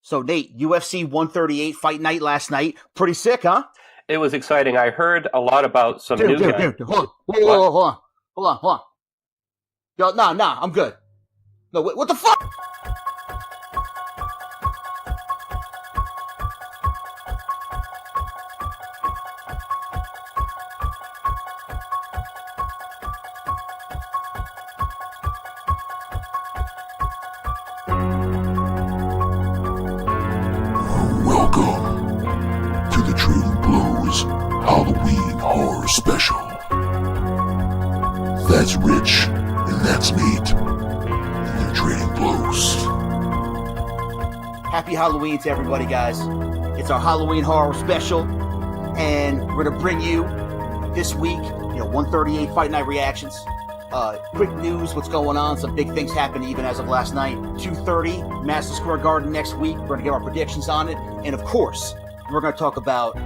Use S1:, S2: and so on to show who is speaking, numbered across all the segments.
S1: So, Nate, UFC 138 Fight Night last night. Pretty sick, huh?
S2: It was exciting. I heard a lot about some new guys.
S1: Dude. Hold on.
S2: What?
S1: Hold on. Yo, nah, I'm good. No, what the fuck?
S3: Welcome to the Trading Blows Halloween Horror Special. That's Rich, and that's Nate. And they're Trading Blows.
S1: Happy Halloween to everybody, guys. It's our Halloween horror special, and we're going to bring you this week, 138 Fight Night reactions. Quick news, what's going on, some big things happened even as of last night. 2:30, Madison Square Garden next week. We're going to give our predictions on it. And of course, we're going to talk about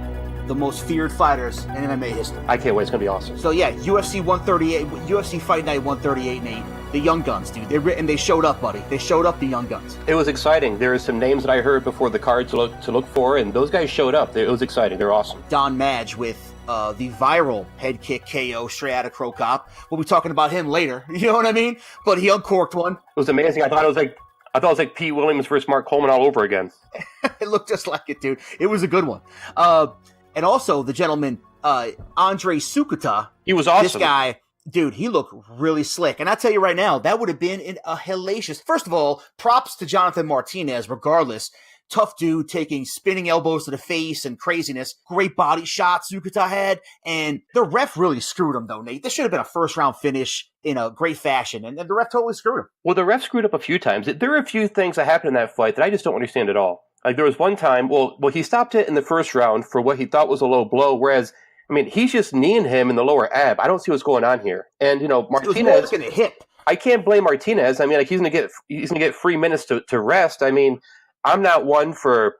S1: the most feared fighters in MMA history.
S2: I can't wait. It's going to be awesome.
S1: So yeah, UFC 138, UFC Fight Night 138, Nate. The Young Guns, dude. They showed up, buddy. They showed up, the Young Guns.
S2: It was exciting. There are some names that I heard before the card to look for, and those guys showed up. It was exciting. They're awesome.
S1: Don Madge with the viral head kick KO straight out of Crow Cop. We'll be talking about him later. You know what I mean? But he uncorked one.
S2: It was amazing. I thought it was like Pete Williams versus Mark Coleman all over again.
S1: It looked just like it, dude. It was a good one. And also the gentleman, Andre Sukata.
S2: He was awesome.
S1: This guy, dude, he looked really slick. And I tell you right now, that would have been a hellacious. First of all, props to Jonathan Martinez, regardless. Tough dude taking spinning elbows to the face and craziness. Great body shot Sukata had. And the ref really screwed him, though, Nate. This should have been a first-round finish in a great fashion. And the ref totally screwed him.
S2: Well, the ref screwed up a few times. There are a few things that happened in that fight that I just don't understand at all. Like, there was one time, well, he stopped it in the first round for what he thought was a low blow, whereas, I mean, he's just kneeing him in the lower ab. I don't see what's going on here. And, Martinez...
S1: It was more like a hip.
S2: I can't blame Martinez. I mean, like, he's gonna get 3 minutes to rest. I mean, I'm not one for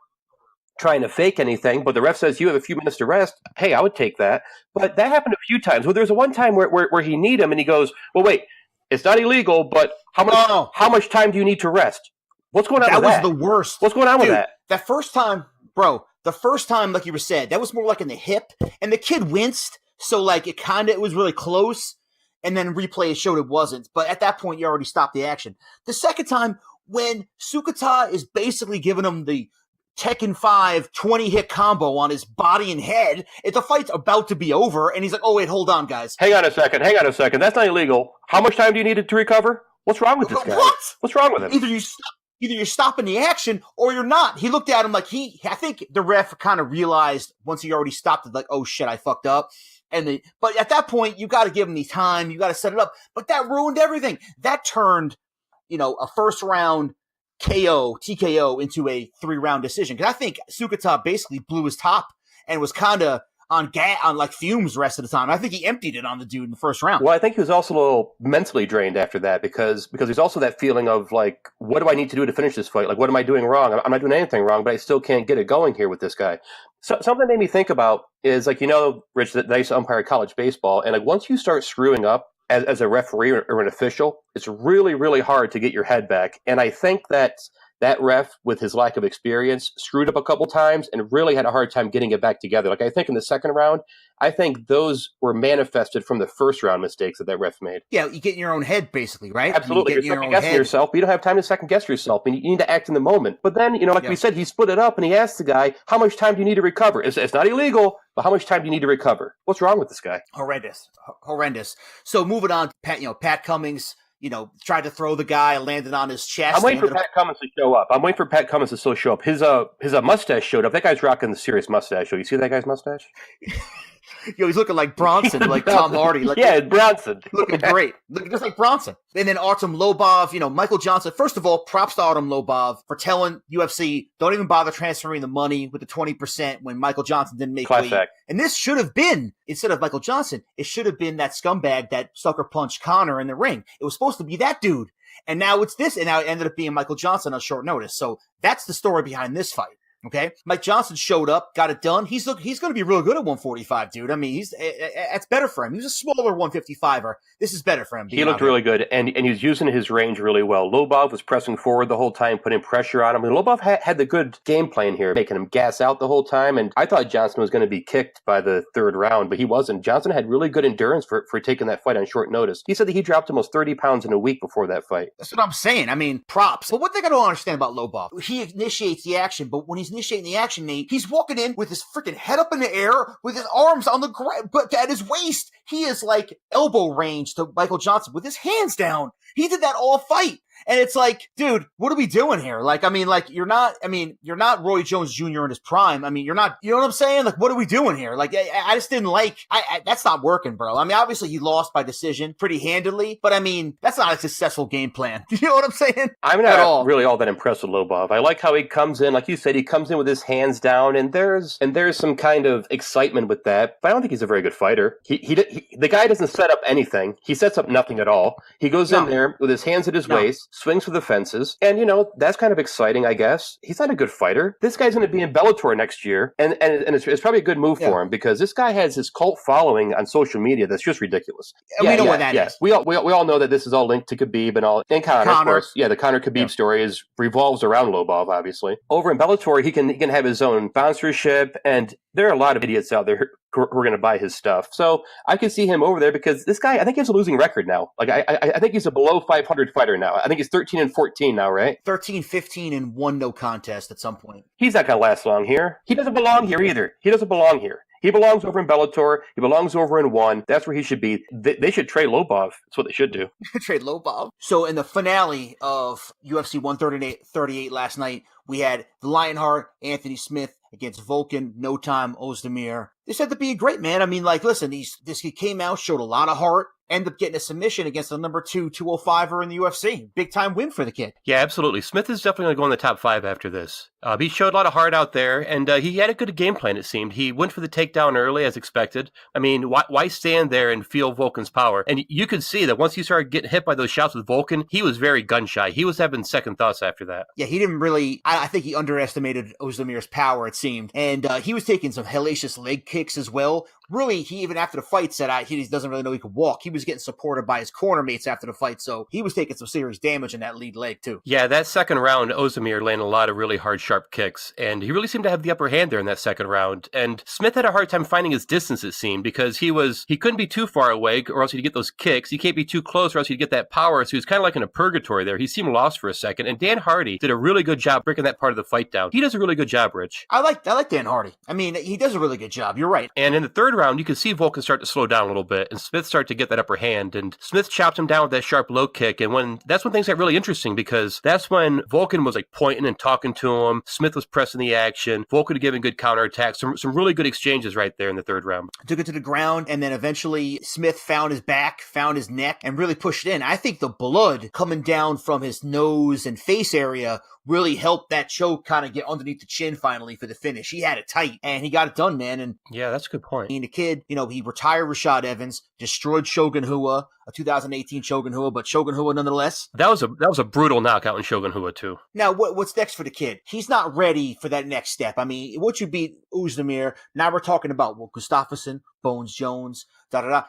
S2: trying to fake anything, but the ref says you have a few minutes to rest. Hey, I would take that. But that happened a few times. Well, there's one time where he kneed him and he goes, well, wait, it's not illegal, but how much time do you need to rest? What's going on with that?
S1: That was the worst.
S2: What's going on with that?
S1: That first time, bro, like you were said, that was more like in the hip, and the kid winced, so like it was really close, and then replay showed it wasn't. But at that point, you already stopped the action. The second time, when Sukata is basically giving him the Tekken 5 20-hit combo on his body and head, if the fight's about to be over, and he's like, oh, wait, hold on, guys.
S2: Hang on a second. That's not illegal. How much time do you need to recover? What's wrong with this guy?
S1: What?
S2: What's wrong with him?
S1: Either you're stopping the action or you're not. He looked at him like I think the ref kind of realized once he already stopped it, like, oh shit, I fucked up. But at that point, you got to give him the time. You got to set it up. But that ruined everything. That turned, a first round TKO into a 3-round decision. Because I think Sukata basically blew his top and was kind of on like fumes the rest of the time. I think he emptied it on the dude in the first round.
S2: Well, I think he was also a little mentally drained after that because there's also that feeling of like, what do I need to do to finish this fight? Like, what am I doing wrong? I'm not doing anything wrong, but I still can't get it going here with this guy. So something that made me think about is like, Rich, that I used to umpire college baseball, and like once you start screwing up as a referee or an official, it's really, really hard to get your head back. And I think that ref, with his lack of experience, screwed up a couple times and really had a hard time getting it back together. Like, I think in the second round, I think those were manifested from the first round mistakes that ref made.
S1: Yeah, you get in your own head, basically, right?
S2: Absolutely. You're second-guessing yourself, but you don't have time to second-guess yourself, and you need to act in the moment. But then, we said, he split it up, and he asked the guy, how much time do you need to recover? It's not illegal, but how much time do you need to recover? What's wrong with this guy?
S1: Horrendous. So moving on, Pat Cummings, tried to throw the guy, landed on his chest.
S2: I'm waiting for Pat Cummins to show up. His mustache showed up. That guy's rocking the serious mustache. So you see that guy's mustache?
S1: He's looking like Bronson, like Tom Hardy.
S2: Yeah, Bronson.
S1: Looking great. Looking just like Bronson. And then Artem Lobov, Michael Johnson. First of all, props to Artem Lobov for telling UFC, don't even bother transferring the money with the 20% when Michael Johnson didn't make weight. And this should have been, instead of Michael Johnson, it should have been that scumbag that sucker punched Connor in the ring. It was supposed to be that dude. And now it's this, and now it ended up being Michael Johnson on short notice. So that's the story behind this fight. Okay, Mike Johnson showed up, got it done. He's going to be real good at 145, dude. I mean, that's better for him. He's a smaller 155er. This is better for him.
S2: He looked really good, and he's using his range really well. Lobov was pressing forward the whole time, putting pressure on him. And Lobov had the good game plan here, making him gas out the whole time. And I thought Johnson was going to be kicked by the third round, but he wasn't. Johnson had really good endurance for taking that fight on short notice. He said that he dropped almost 30 pounds in a week before that fight.
S1: That's what I'm saying. I mean, props. But one thing I don't understand about Lobov, he initiates the action, but when he's initiating the action, Nate, he's walking in with his freaking head up in the air, with his arms on the ground, but at his waist, he is like elbow range to Michael Johnson with his hands down. He did that all fight. And it's like, dude, what are we doing here? Like, I mean, like, you're not Roy Jones Jr. in his prime. I mean, you're not, you know what I'm saying? Like, what are we doing here? Like, I just didn't like, that's not working, bro. I mean, obviously he lost by decision pretty handily, but I mean, that's not a successful game plan. You know what I'm saying?
S2: I'm not really all that impressed with Lobov. I like how he comes in, like you said, he comes in with his hands down, and there's some kind of excitement with that, but I don't think he's a very good fighter. The guy doesn't set up anything. He sets up nothing at all. He goes in there with his hands at his waist, swings for the fences, and that's kind of exciting, I guess. He's not a good fighter. This guy's going to be in Bellator next year, and it's probably a good move for him, because this guy has his cult following on social media that's just ridiculous.
S1: We know what that is.
S2: We all know that this is all linked to Khabib and Conor, of course. Yeah, the Conor Khabib story revolves around Lobov, obviously. Over in Bellator, he can have his own sponsorship, and there are a lot of idiots out there who are going to buy his stuff. So I can see him over there, because this guy, I think he has a losing record now. Like, I think he's a below 500 fighter now. I think he's 13-14 now, right?
S1: 13-15 and one no contest at some point.
S2: He's not going to last long here. He doesn't belong here either. He doesn't belong here. He belongs over in Bellator. He belongs over in ONE. That's where he should be. They should trade Lobov. That's what they should do.
S1: Trade Lobov. So in the finale of UFC 138 last night, we had the Lionheart, Anthony Smith, against Volkan, No Time, Ozdemir. This had to be a great, man. I mean, like, listen, this kid came out, showed a lot of heart, ended up getting a submission against the number 2 205er in the UFC. Big time win for the kid.
S2: Yeah, absolutely. Smith is definitely going to go in the top 5 after this. He showed a lot of heart out there, and he had a good game plan, it seemed. He went for the takedown early, as expected. I mean, why stand there and feel Volkan's power? And you could see that once he started getting hit by those shots with Volkan, he was very gun-shy. He was having second thoughts after that.
S1: Yeah, he didn't really... I think he underestimated Ozdemir's power, it seemed. And he was taking some hellacious leg kicks as well. Really, he even after the fight said he doesn't really know he could walk. He was getting supported by his corner mates after the fight, so he was taking some serious damage in that lead leg, too.
S2: Yeah, that second round, Ozdemir landed a lot of really hard, sharp kicks, and he really seemed to have the upper hand there in that second round. And Smith had a hard time finding his distance, it seemed, because he couldn't be too far away, or else he'd get those kicks. He can't be too close, or else he'd get that power, so he was kind of like in a purgatory there. He seemed lost for a second, and Dan Hardy did a really good job breaking that part of the fight down. He does a really good job, Rich.
S1: I like Dan Hardy. I mean, he does a really good job. You're right.
S2: And in the third round, you could see Volkan start to slow down a little bit, and Smith started to get that upper hand, and Smith chopped him down with that sharp low kick, and that's when things got really interesting, because that's when Volkan was like pointing and talking to him. Smith was pressing the action. Volkan giving good counterattacks. Some really good exchanges right there in the third round.
S1: Took it to the ground, and then eventually Smith found his back, found his neck, and really pushed in. I think the blood coming down from his nose and face area really helped that choke kind of get underneath the chin finally for the finish. He had it tight, and he got it done, man. And
S2: yeah, that's a good point.
S1: The kid, he retired Rashad Evans, destroyed Shogun Rua, a 2018 Shogun Rua, but Shogun Rua nonetheless.
S2: That was a brutal knockout in Shogun Rua too.
S1: Now, what's next for the kid? He's not ready for that next step. I mean, once you beat Ozdemir, now we're talking about Gustafsson, Bones Jones,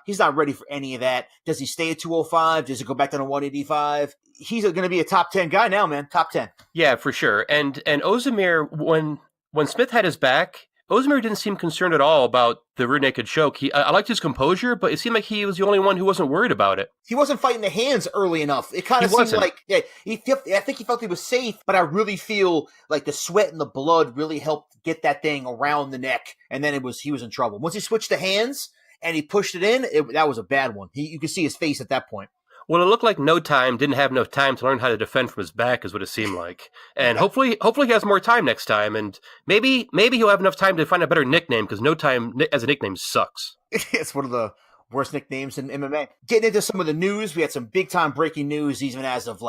S1: He's not ready for any of that. Does he stay at 205? Does he go back down to 185? He's going to be a top 10 guy now, man. Top 10.
S2: Yeah, for sure. And Ozdemir, when Smith had his back, Ozdemir didn't seem concerned at all about the rear naked choke. I liked his composure, but it seemed like he was the only one who wasn't worried about it.
S1: He wasn't fighting the hands early enough. It kind of seemed like, I think he felt he was safe, but I really feel like the sweat and the blood really helped get that thing around the neck, and then he was in trouble. Once he switched the hands and he pushed it in, that was a bad one. You could see his face at that point.
S2: Well, it looked like No Time didn't have enough time to learn how to defend from his back, is what it seemed like. And hopefully he has more time next time, and maybe he'll have enough time to find a better nickname, because No Time as a nickname sucks.
S1: It's one of the worst nicknames in MMA. Getting into some of the news, we had some big time breaking news, even as of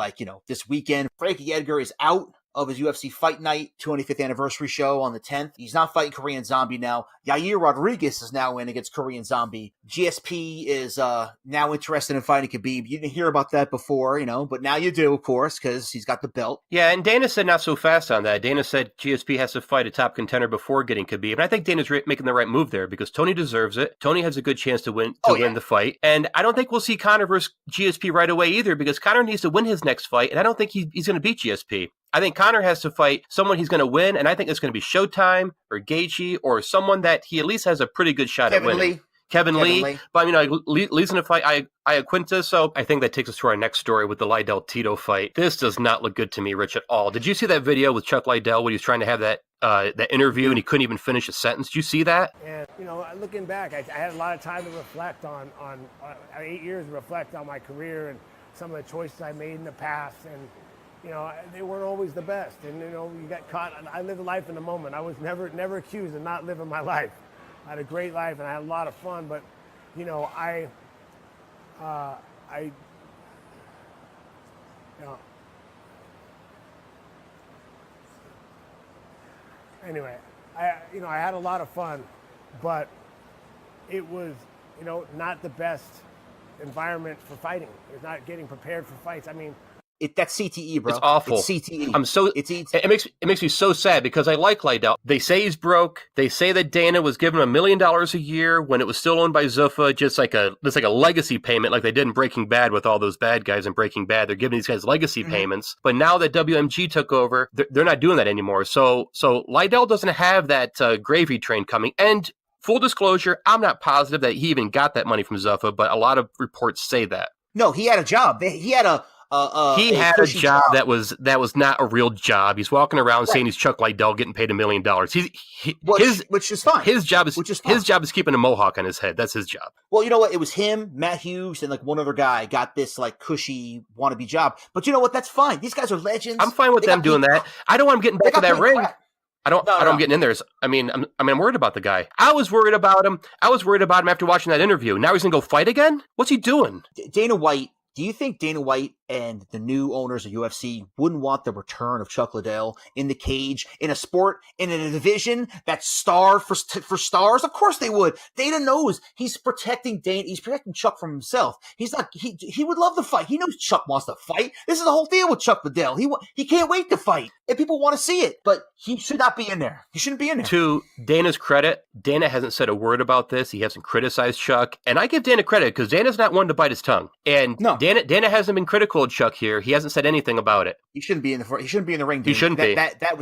S1: this weekend. Frankie Edgar is out of his UFC Fight Night 25th anniversary show on the 10th. He's not fighting Korean Zombie now. Yair Rodriguez is now in against Korean Zombie. GSP is now interested in fighting Khabib. You didn't hear about that before, but now you do, of course, because he's got the belt.
S2: Yeah, and Dana said not so fast on that. Dana said GSP has to fight a top contender before getting Khabib. And I think Dana's making the right move there because Tony deserves it. Tony has a good chance to win the fight. And I don't think we'll see Conor versus GSP right away either because Conor needs to win his next fight. And I don't think he's going to beat GSP. I think Conor has to fight someone he's going to win. And I think it's going to be Showtime or Gaethje or someone that he at least has a pretty good shot at winning. Kevin Lee. But Lee's going to fight Iaquinta, so I think that takes us to our next story with the Liddell Tito fight. This does not look good to me, Rich, at all. Did you see that video with Chuck Liddell when he was trying to have that interview and he couldn't even finish a sentence? Did you see that?
S4: And looking back, I had a lot of time to reflect on 8 years to reflect on my career and some of the choices I made in the past, and they weren't always the best. And you got caught. I lived life in the moment. I was never accused of not living my life. I had a great life and I had a lot of fun, but anyway, I had a lot of fun, but it was not the best environment for fighting. It's not getting prepared for fights. I mean,
S1: that's CTE, bro.
S2: It's awful.
S1: It's CTE.
S2: It makes me so sad because I like Liddell. They say he's broke. They say that Dana was giving him $1 million a year when it was still owned by Zuffa, just like a legacy payment, like they did in Breaking Bad with all those bad guys in Breaking Bad. They're giving these guys legacy payments. But now that WMG took over, they're not doing that anymore. So Liddell doesn't have that gravy train coming. And full disclosure, I'm not positive that he even got that money from Zuffa, but a lot of reports say that.
S1: No, he had a job. He had a
S2: job that was not a real job. He's walking around saying he's Chuck Liddell getting paid $1 million.
S1: Which is fine.
S2: His job is keeping a mohawk on his head. That's his job.
S1: Well, you know what? It was him, Matt Hughes, and one other guy got this cushy wannabe job. But you know what? That's fine. These guys are legends.
S2: I'm fine with them doing that. I don't want him getting back to that ring. I don't want getting in there. I'm worried about the guy. I was worried about him. After watching that interview. Now he's going to go fight again? What's he doing?
S1: Dana White. Do you think Dana White and the new owners of UFC wouldn't want the return of Chuck Liddell in the cage, in a sport, in a division that's starved for stars? Of course they would. Dana knows he's protecting Chuck from himself. He would love to fight. He knows Chuck wants to fight. This is the whole deal with Chuck Liddell. He can't wait to fight. And people want to see it, but he should not be in there. He shouldn't be in there.
S2: To Dana's credit, Dana hasn't said a word about this. He hasn't criticized Chuck. And I give Dana credit because Dana's not one to bite his tongue. And no. Dana hasn't been critical of Chuck here. He hasn't said anything about it.
S1: He shouldn't be in the ring. Dude.
S2: He shouldn't be.
S1: That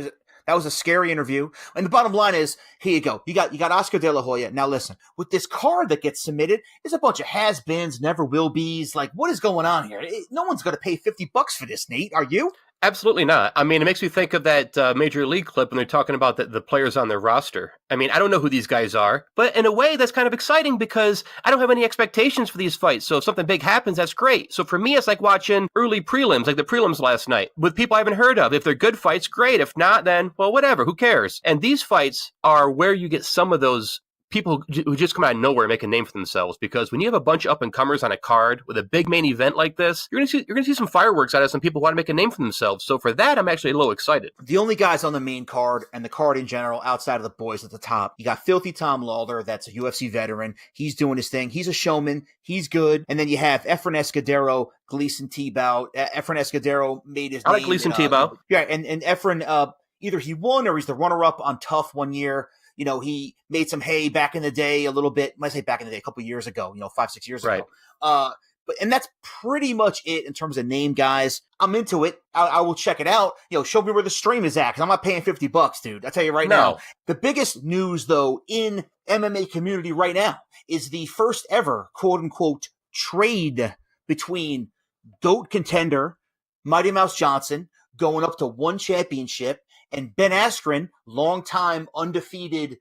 S1: was a scary interview. And the bottom line is, here you go. You got Oscar De La Hoya. Now listen, with this card that gets submitted, there's a bunch of has-beens, never will be's. What is going on here? No one's going to pay $50 for this, Nate. Are you?
S2: Absolutely not. I mean, it makes me think of that Major League clip when they're talking about the players on their roster. I mean, I don't know who these guys are, but in a way, that's kind of exciting because I don't have any expectations for these fights. So if something big happens, that's great. So for me, it's like watching early prelims, like the prelims last night, with people I haven't heard of. If they're good fights, great. If not, then, well, whatever. Who cares? And these fights are where you get some of those people who just come out of nowhere and make a name for themselves, because when you have a bunch of up-and-comers on a card with a big main event like this, you're gonna see some fireworks out of some people who want to make a name for themselves. So for that, I'm actually a little excited.
S1: The only guys on the main card and the card in general outside of the boys at the top, you got Filthy Tom Lawler, that's a UFC veteran. He's doing his thing. He's a showman. He's good. And then you have Efren Escudero, Gleason Tebow. Efren Escudero made his name.
S2: I like Gleason Tebow.
S1: Yeah, and Efren, either he won or he's the runner-up on Tough one year. He made some hay back in the day a little bit. I say back in the day, a couple of years ago, 5-6 years ago. And that's pretty much it in terms of name guys. I'm into it. I will check it out. Show me where the stream is at, because I'm not paying $50, dude. I'll tell you right now. The biggest news, though, in MMA community right now is the first ever, quote unquote, trade between GOAT contender Mighty Mouse Johnson going up to one championship, and Ben Askren, longtime undefeated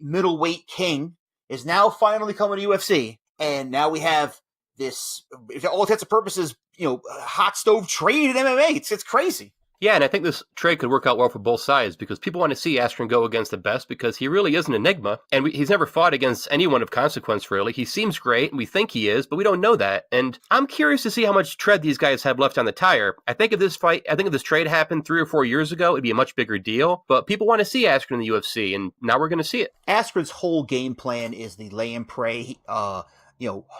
S1: middleweight king, is now finally coming to UFC. And now we have this, for all intents and purposes, hot stove trade in MMA. It's crazy.
S2: Yeah, and I think this trade could work out well for both sides because people want to see Askren go against the best because he really is an enigma, and he's never fought against anyone of consequence, really. He seems great, and we think he is, but we don't know that. And I'm curious to see how much tread these guys have left on the tire. I think if this trade happened 3 or 4 years ago, it'd be a much bigger deal, but people want to see Askren in the UFC, and now we're going to see it.
S1: Askren's whole game plan is the lay and pray,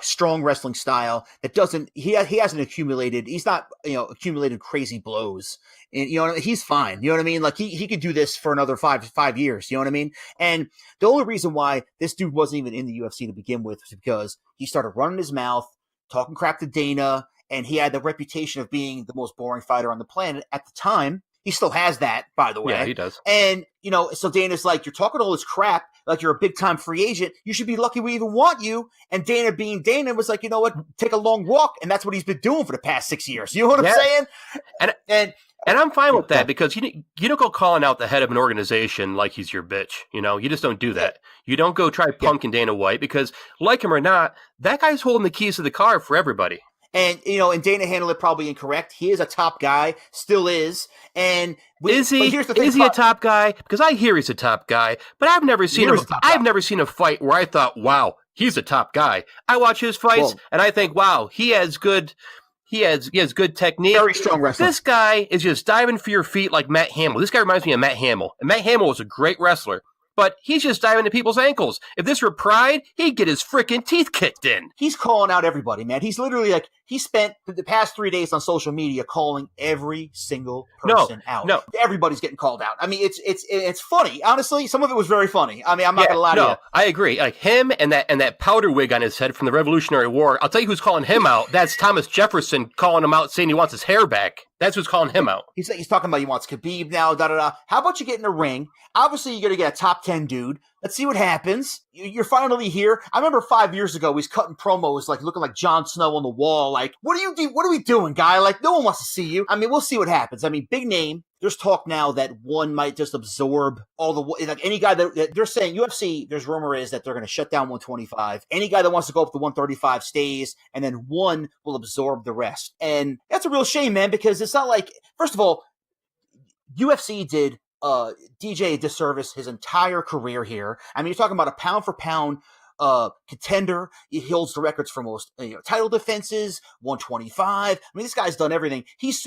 S1: strong wrestling style that doesn't, he hasn't accumulated, he's not, accumulated crazy blows. And, he's fine. You know what I mean? Like he could do this for another five years. You know what I mean? And the only reason why this dude wasn't even in the UFC to begin with was because he started running his mouth, talking crap to Dana, and he had the reputation of being the most boring fighter on the planet at the time. He still has that, by the way.
S2: Yeah, he does.
S1: And, so Dana's like, you're talking all this crap, like you're a big-time free agent. You should be lucky we even want you. And Dana, being Dana, was like, you know what? Take a long walk. And that's what he's been doing for the past 6 years. You know what I'm saying?
S2: And I'm fine with that because you don't go calling out the head of an organization like he's your bitch. You just don't do that. You don't go try punking Dana White because, like him or not, that guy's holding the keys to the car for everybody.
S1: And, and Dana handled it probably incorrect. He is a top guy, still is. And
S2: is he? Is he a top guy? Because I hear he's a top guy, but I've never seen a fight where I thought, wow, he's a top guy. I watch his fights and I think, wow, he has good technique.
S1: Very strong wrestler.
S2: This guy is just diving for your feet like Matt Hamill. This guy reminds me of Matt Hamill. And Matt Hamill was a great wrestler. But he's just diving to people's ankles. If this were Pride, he'd get his freaking teeth kicked in.
S1: He's calling out everybody, man. He's literally like, he spent the past 3 days on social media calling every single person out. No, everybody's getting called out. I mean, it's funny. Honestly, some of it was very funny. I mean, I'm not going to lie to you.
S2: I agree. Like him and that powder wig on his head from the Revolutionary War. I'll tell you who's calling him out. That's Thomas Jefferson calling him out, saying he wants his hair back. That's who's calling him out.
S1: He's talking about he wants Khabib now, da-da-da. How about you get in a ring? Obviously, you're going to get a top 10 dude. Let's see what happens. You're finally here. I remember 5 years ago, he's cutting promos, like looking like Jon Snow on the wall. Like, what are we doing, guy? Like, no one wants to see you. I mean, we'll see what happens. I mean, big name. There's talk now that one might just absorb all the, like any guy that they're saying UFC, there's rumor is that they're going to shut down 125. Any guy that wants to go up to 135 stays, and then one will absorb the rest. And that's a real shame, man, because it's not like, first of all, UFC did DJ a disservice his entire career here. I mean, you're talking about a pound for pound contender. He holds the records for most title defenses, 125. I mean, this guy's done everything. He's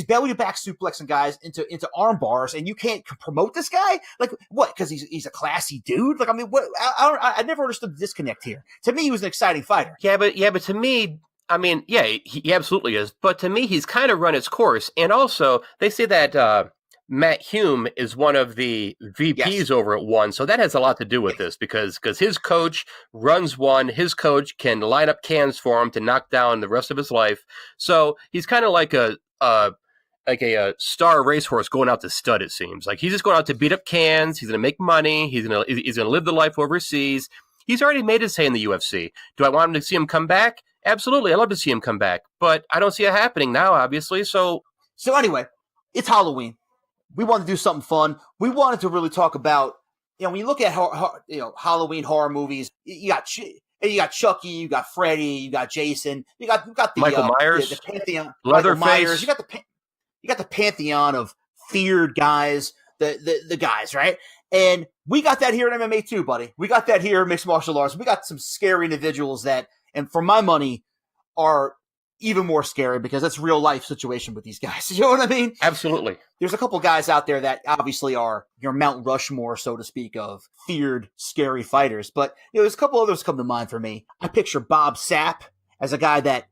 S1: belly to back suplexing guys into arm bars, and you can't promote this guy? Like what? Because he's a classy dude. Like I mean, what? I never understood the disconnect here. To me, he was an exciting fighter.
S2: Yeah, but to me, I mean, yeah, he absolutely is. But to me, he's kind of run its course. And also, they say that Matt Hume is one of the VPs over at One, so that has a lot to do with this because his coach runs One. His coach can line up cans for him to knock down the rest of his life. So he's kind of like a star racehorse going out to stud. It seems like he's just going out to beat up cans. He's going to make money. He's going to live the life overseas. He's already made his hay in the UFC. Do I want him to see him come back? Absolutely, I love to see him come back, but I don't see it happening now, obviously. So
S1: anyway, it's Halloween. We wanted to do something fun. We wanted to really talk about, when you look at Halloween horror movies, you got Chucky, you got Freddy, you got Jason, you got the
S2: Michael Myers,
S1: the pantheon,
S2: Leatherface.
S1: You got the pantheon of feared guys, the guys, right? And we got that here in MMA too, buddy. We got that here in mixed martial arts. We got some scary individuals that, and for my money, are even more scary because that's real life situation with these guys. You know what I mean?
S2: Absolutely.
S1: There's a couple guys out there that obviously are your Mount Rushmore, so to speak, of feared, scary fighters. But there's a couple others come to mind for me. I picture Bob Sapp as a guy that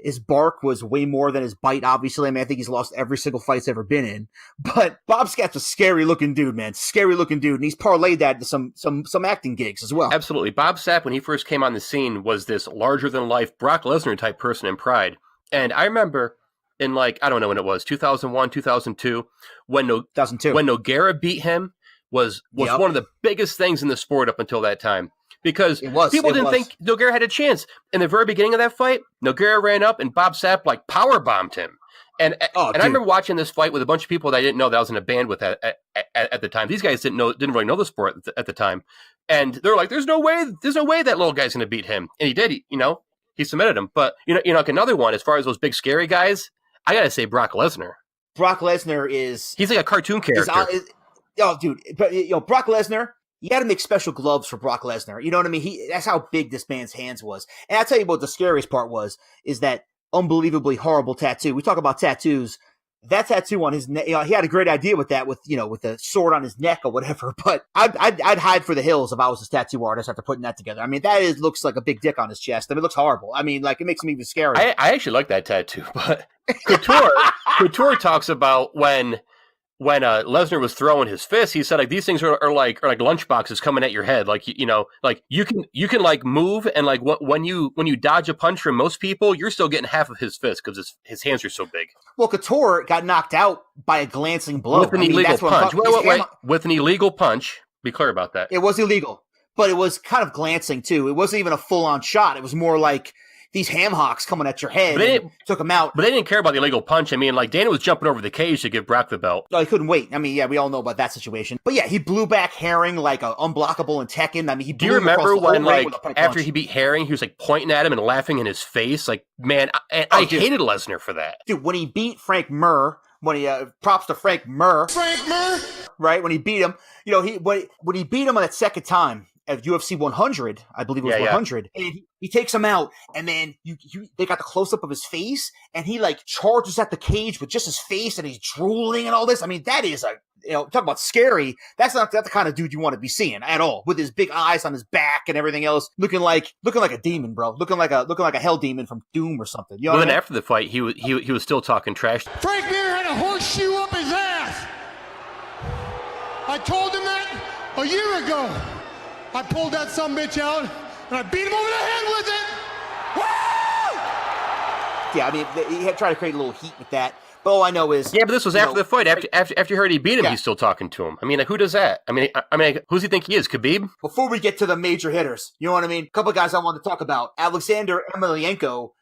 S1: his bark was way more than his bite, obviously. I mean, I think he's lost every single fight he's ever been in. But Bob Sapp's a scary looking dude, man. Scary looking dude. And he's parlayed that to some acting gigs as well.
S2: Absolutely. Bob Sapp, when he first came on the scene, was this larger than life Brock Lesnar type person in Pride. And I remember in I don't know when it was, 2001, 2002, when
S1: 2002.
S2: When Nogueira beat him was one of the biggest things in the sport up until that time. Because people didn't think Nogueira had a chance. In the very beginning of that fight, Nogueira ran up and Bob Sapp power bombed him. And I remember watching this fight with a bunch of people that I didn't know that I was in a band with at the time. These guys didn't really know the sport at the time. And they're like, there's no way that little guy's going to beat him. And he did, he submitted him. But, like another one, as far as those big scary guys, I got to say Brock Lesnar.
S1: Brock Lesnar is...
S2: He's like a cartoon character.
S1: Dude, but Brock Lesnar, you got to make special gloves for Brock Lesnar. You know what I mean? That's how big this man's hands was. And I'll tell you what the scariest part is that unbelievably horrible tattoo. We talk about tattoos. That tattoo on his neck, he had a great idea with that, with the sword on his neck or whatever. But I'd hide for the hills if I was a tattoo artist after putting that together. I mean, looks like a big dick on his chest. I mean, it looks horrible. I mean, like, it makes him even scary.
S2: I actually like that tattoo, but Couture talks about when Lesnar was throwing his fists, he said like these things are like lunchboxes coming at your head. Like like you can like move and like when you dodge a punch from most people, you're still getting half of his fist because his hands are so big.
S1: Well, Couture got knocked out by a glancing blow
S2: with an illegal punch. Wait, with an illegal punch. Be clear about that.
S1: It was illegal, but it was kind of glancing too. It wasn't even a full on shot. It was more like these ham hocks coming at your head and took him out.
S2: But they didn't care about the illegal punch. I mean, like, Dana was jumping over the cage to give Brock the belt.
S1: No, he couldn't wait. I mean, yeah, we all know about that situation. But yeah, he blew back Herring like a unblockable in Tekken. I mean,
S2: do you remember when, like, after he beat Herring, he was, like, pointing at him and laughing in his face? Like, man, I hated Lesnar for that.
S1: Dude, when he beat Frank Mir, props to Frank Mir. Right, when he beat him, when he beat him on that second time, at UFC 100, I believe it was 100, and he takes him out, and then they got the close-up of his face, and he, like, charges at the cage with just his face, and he's drooling and all this. I mean, that is talk about scary. That's not the kind of dude you want to be seeing at all, with his big eyes on his back and everything else, looking like a demon, bro, looking like a hell demon from Doom or something. You know
S2: then after the fight, he was still talking trash.
S5: Frank Mir had a horseshoe up his ass. I told him that a year ago. I pulled that sumbitch out, and I beat him over the head with it! Woo!
S1: Yeah, I mean, he had tried to create a little heat with that. But all I know is...
S2: Yeah, but this was after the fight. After you heard he beat him, he's still talking to him. I mean, like, who does that? I mean, who's he think he is, Khabib?
S1: Before we get to the major hitters, you know what I mean? A couple of guys I wanted to talk about. Alexander Emelianenko,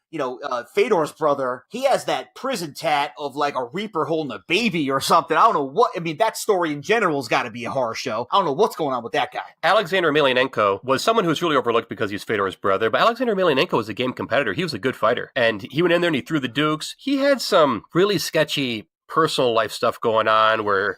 S1: Fedor's brother, he has that prison tat of like a reaper holding a baby or something. I don't know what, I mean, that story in general has got to be a horror show. I don't know what's going on with that guy.
S2: Alexander Emelianenko was someone who was really overlooked because he's Fedor's brother, but Alexander Emelianenko was a game competitor. He was a good fighter, and he went in there and he threw the dukes. He had some really sketchy personal life stuff going on where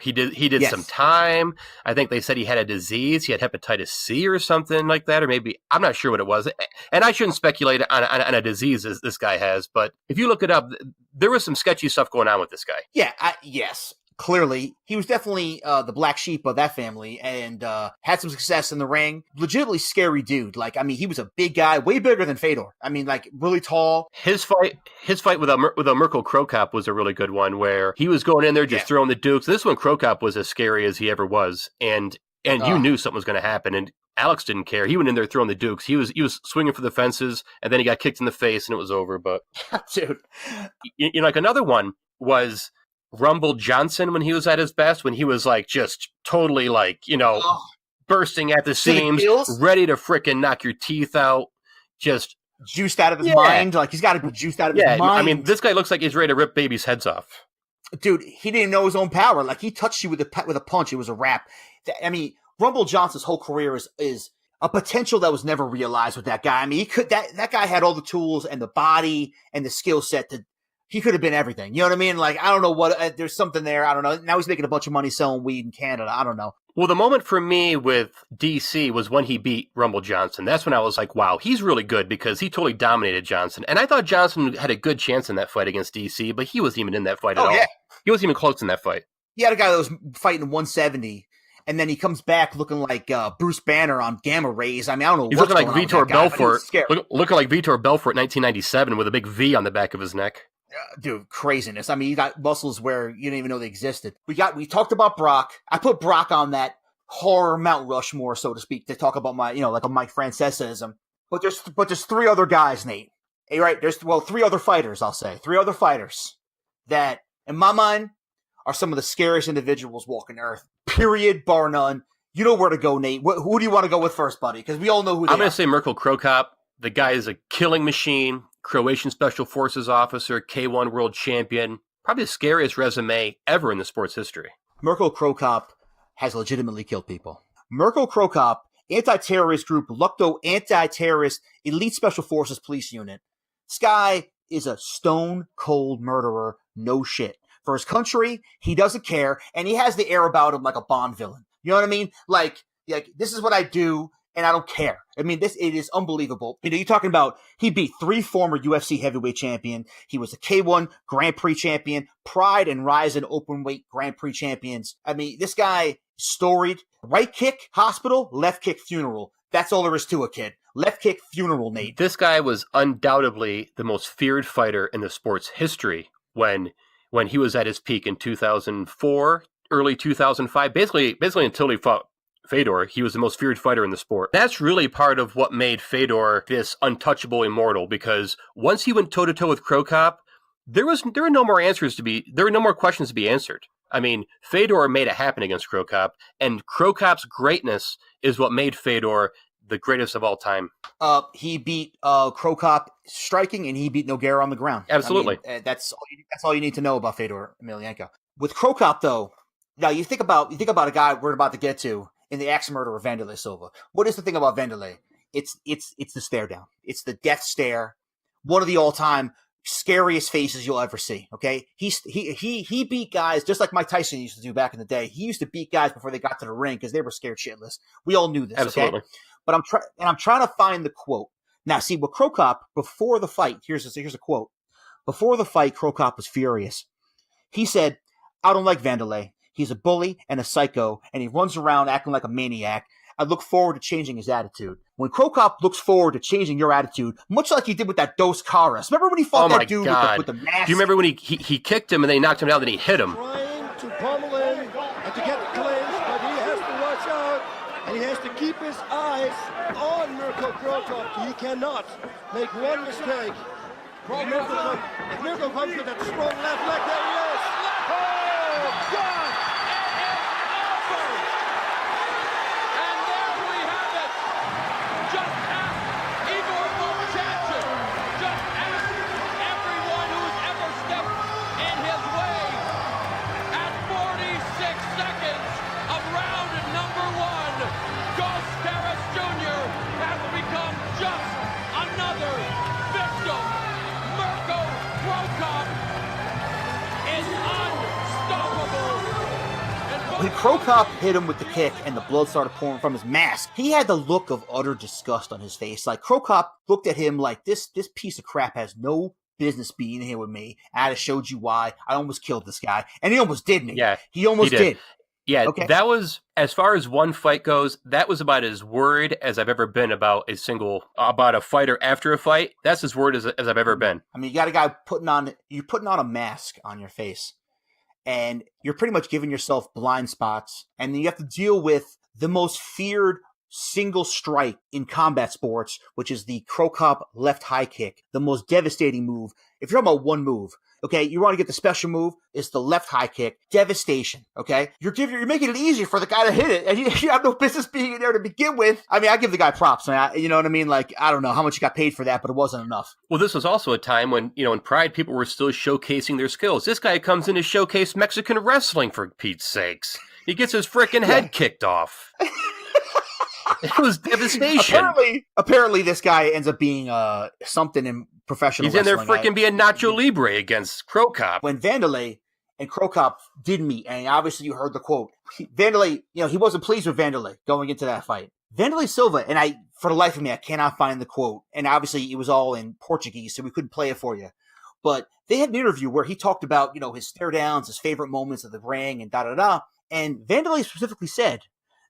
S2: he did some time. I think they said he had a disease. He had hepatitis C or something like that, or maybe, I'm not sure what it was. And I shouldn't speculate on a disease as this guy has, but if you look it up, there was some sketchy stuff going on with this guy.
S1: Yeah, yes. Clearly, he was definitely the black sheep of that family and had some success in the ring. Legitimately scary dude. Like, I mean, he was a big guy, way bigger than Fedor. I mean, like, really tall.
S2: His fight with Mirko Krokop was a really good one where he was going in there just throwing the dukes. This one, Krokop was as scary as he ever was. And you knew something was going to happen. And Alex didn't care. He went in there throwing the dukes. He was swinging for the fences, and then he got kicked in the face, and it was over. But,
S1: dude.
S2: Like, another one was Rumble Johnson when he was at his best, when he was like just totally like, bursting at the seams, ready to frickin' knock your teeth out, just
S1: juiced out of his mind. Like, he's got to be juiced out of his mind.
S2: I mean, this guy looks like he's ready to rip babies' heads off.
S1: Dude, he didn't know his own power. Like, he touched you with a punch. It was a wrap. I mean, Rumble Johnson's whole career is a potential that was never realized with that guy. I mean, that guy had all the tools and the body and the skill set to. He could have been everything. You know what I mean? Like, I don't know what, there's something there. I don't know. Now he's making a bunch of money selling weed in Canada. I don't know.
S2: Well, the moment for me with DC was when he beat Rumble Johnson. That's when I was like, wow, he's really good because he totally dominated Johnson. And I thought Johnson had a good chance in that fight against DC, but he wasn't even in that fight at all. Yeah. He wasn't even close in that fight.
S1: He had a guy that was fighting 170. And then he comes back looking like Bruce Banner on Gamma Rays. I mean, I don't know.
S2: He's looking like Vitor Belfort. Looking like Vitor Belfort in 1997 with a big V on the back of his neck.
S1: Dude, craziness. I mean, you got muscles where you didn't even know they existed. We talked about Brock. I put Brock on that horror Mount Rushmore, so to speak, to talk about my, like a Mike Francesaism. But there's three other guys, Nate. Hey, right? There's three other fighters. I'll say three other fighters that, in my mind, are some of the scariest individuals walking Earth. Period, bar none. You know where to go, Nate. Who do you want to go with first, buddy? Because we all know who they are.
S2: I'm going to say Mirko Krokop. The guy is a killing machine. Croatian Special Forces officer, K1 world champion, probably the scariest resume ever in the sport's history.
S1: Mirko Krokop has legitimately killed people. Mirko Krokop, anti-terrorist group, Lukto Anti-Terrorist Elite Special Forces Police Unit. This guy is a stone-cold murderer, no shit. for his country. He doesn't care. And he has the air about him like a Bond villain. You know what I mean? Like this is what I do, and I don't care. I mean, it is unbelievable. You know, you're talking about he beat 3 former UFC heavyweight champion. He was a K1 Grand Prix champion, Pride and Rise openweight Grand Prix champions. I mean, this guy storied. Right kick, hospital, left kick, funeral. That's all there is to it, kid. Left kick, funeral, Nate.
S2: This guy was undoubtedly the most feared fighter in the sport's history when he was at his peak in 2004, early 2005, basically until he fought Fedor, he was the most feared fighter in the sport. That's really part of what made Fedor this untouchable immortal, because once he went toe-to-toe with Cro Cop, there were no more questions to be answered. I mean, Fedor made it happen against Cro Cop, and Cro Cop's greatness is what made Fedor the greatest of all time.
S1: He beat Cro Cop striking, and he beat Nogueira on the ground.
S2: Absolutely.
S1: I mean, that's all you need to know about Fedor Emelianenko. With Cro Cop, though, now you think about a guy we're about to get to in the axe murder of Vanderlei Silva. What is the thing about Vanderlei? It's the stare down. It's the death stare. One of the all-time scariest faces you'll ever see. Okay, he beat guys just like Mike Tyson used to do back in the day. He used to beat guys before they got to the ring because they were scared shitless. We all knew this.
S2: Absolutely.
S1: Okay? But I'm trying to find the quote now. See, with Cro Cop before the fight, here's a quote. Before the fight, Cro Cop was furious. He said, "I don't like Vanderlei. He's a bully and a psycho, and he runs around acting like a maniac. I look forward to changing his attitude." When Cro Cop looks forward to changing your attitude, much like he did with that Dos Caras. Remember when he fought that dude with the mask?
S2: Do you remember when he kicked him and then he knocked him down, then he hit him?
S6: Trying to pummel in and to get the clinch, but he has to watch out, and he has to keep his eyes on Mirko Cro Cop. He cannot make one mistake. If Mirko comes with that strong left leg, there he is. Oh, God!
S1: When Cro Cop hit him with the kick and the blood started pouring from his mask, he had the look of utter disgust on his face. Like, Cro Cop looked at him like, this piece of crap has no business being here with me. I just showed you why. I almost killed this guy. And he almost did me.
S2: Yeah.
S1: He almost did.
S2: Yeah,
S1: okay.
S2: That was, as far as one fight goes, that was about as worried as I've ever been about a fighter after a fight. That's as worried as I've ever been.
S1: I mean, you got a guy putting on a mask on your face, and you're pretty much giving yourself blind spots, and then you have to deal with the most feared single strike in combat sports, which is the Cro Cop left high kick, the most devastating move. If you're talking about one move, okay, you want to get the special move, it's the left high kick. Devastation, okay? You're making it easier for the guy to hit it, and you have no business being in there to begin with. I mean, I give the guy props, man. You know what I mean? Like, I don't know how much he got paid for that, but it wasn't enough.
S2: Well, this was also a time when, in Pride, people were still showcasing their skills. This guy comes in to showcase Mexican wrestling, for Pete's sakes. He gets his freaking head kicked off. It was devastation.
S1: Apparently, this guy ends up being something in professional wrestling.
S2: He's in there freaking being Nacho Libre against Cro Cop.
S1: When Vanderlei and Cro Cop did meet, and obviously you heard the quote, Vanderlei, he wasn't pleased with Vanderlei going into that fight. Vanderlei Silva, and for the life of me, I cannot find the quote, and obviously it was all in Portuguese, so we couldn't play it for you. But they had an interview where he talked about, his stare downs, his favorite moments of the ring, and da-da-da. And Vanderlei specifically said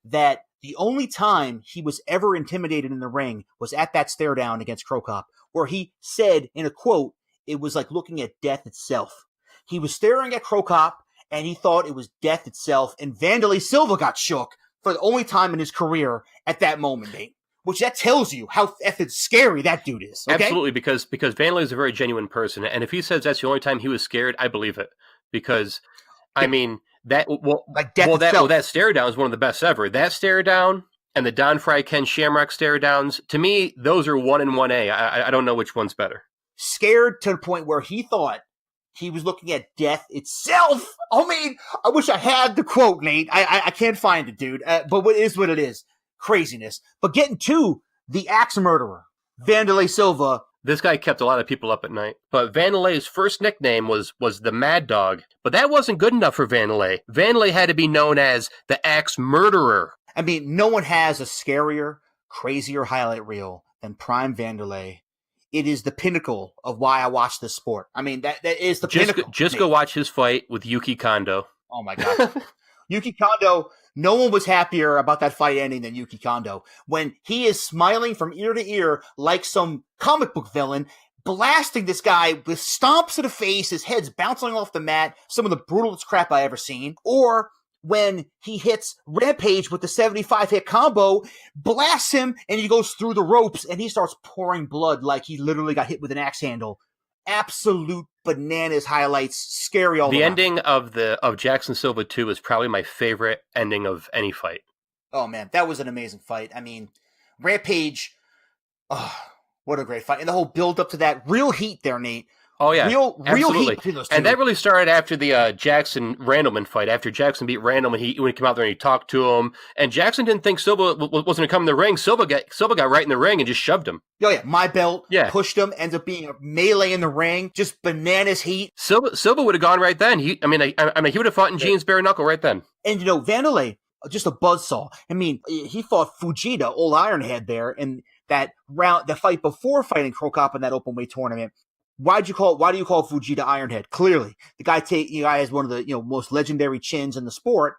S1: that the only time he was ever intimidated in the ring was at that stare down against Cro Cop, where he said in a quote, it was like looking at death itself. He was staring at Cro Cop, and he thought it was death itself, and Vanderlei Silva got shook for the only time in his career at that moment, Nate. Which that tells you how effing scary that dude is. Okay?
S2: Absolutely, because Vanderlei is a very genuine person, and if he says that's the only time he was scared, I believe it. Because, I mean, that stare down is one of the best ever. That stare down and the Don Fry Ken Shamrock stare downs, to me, those are 1 and 1A. I don't know which one's better.
S1: Scared to the point where he thought he was looking at death itself. I mean, I wish I had the quote, Nate. I can't find it, dude. But what it is. Craziness. But getting to the axe murderer, Vanderlei Silva,
S2: This guy kept a lot of people up at night. But Vanderlei's first nickname was the Mad Dog. But that wasn't good enough for Vanderlei. Vanderlei had to be known as the Axe Murderer.
S1: I mean, no one has a scarier, crazier highlight reel than Prime Vanderlei. It is the pinnacle of why I watch this sport. I mean, that is the pinnacle.
S2: Just go watch his fight with Yuki Kondo.
S1: Oh, my God. Yuki Kondo, no one was happier about that fight ending than Yuki Kondo. When he is smiling from ear to ear like some comic book villain, blasting this guy with stomps to the face, his head's bouncing off the mat, some of the brutalest crap I ever seen. Or when he hits Rampage with the 75 hit combo, blasts him, and he goes through the ropes, and he starts pouring blood like he literally got hit with an axe handle. Absolute bananas highlights, scary all
S2: the
S1: around.
S2: The ending of Jackson Silva 2 is probably my favorite ending of any fight.
S1: Oh, man, that was an amazing fight. I mean, Rampage, what a great fight. And the whole build up to that, real heat there, Nate.
S2: Oh, yeah.
S1: Real
S2: Absolutely.
S1: heat between those two.
S2: And that really started after the Jackson-Randleman fight. After Jackson beat Randleman, when he came out there and he talked to him. And Jackson didn't think Silva wasn't going to come in the ring. Silva got right in the ring and just shoved him.
S1: Oh, yeah. My belt pushed him, ends up being a melee in the ring. Just bananas heat.
S2: Silva would have gone right then. He would have fought in jeans bare knuckle right then.
S1: And, Vanderlei, just a buzzsaw. I mean, he fought Fujita, old Ironhead there, in that round, the fight before fighting Krokop in that open weight tournament. Why do you call Fujita Ironhead? Clearly, the guy has one of the most legendary chins in the sport,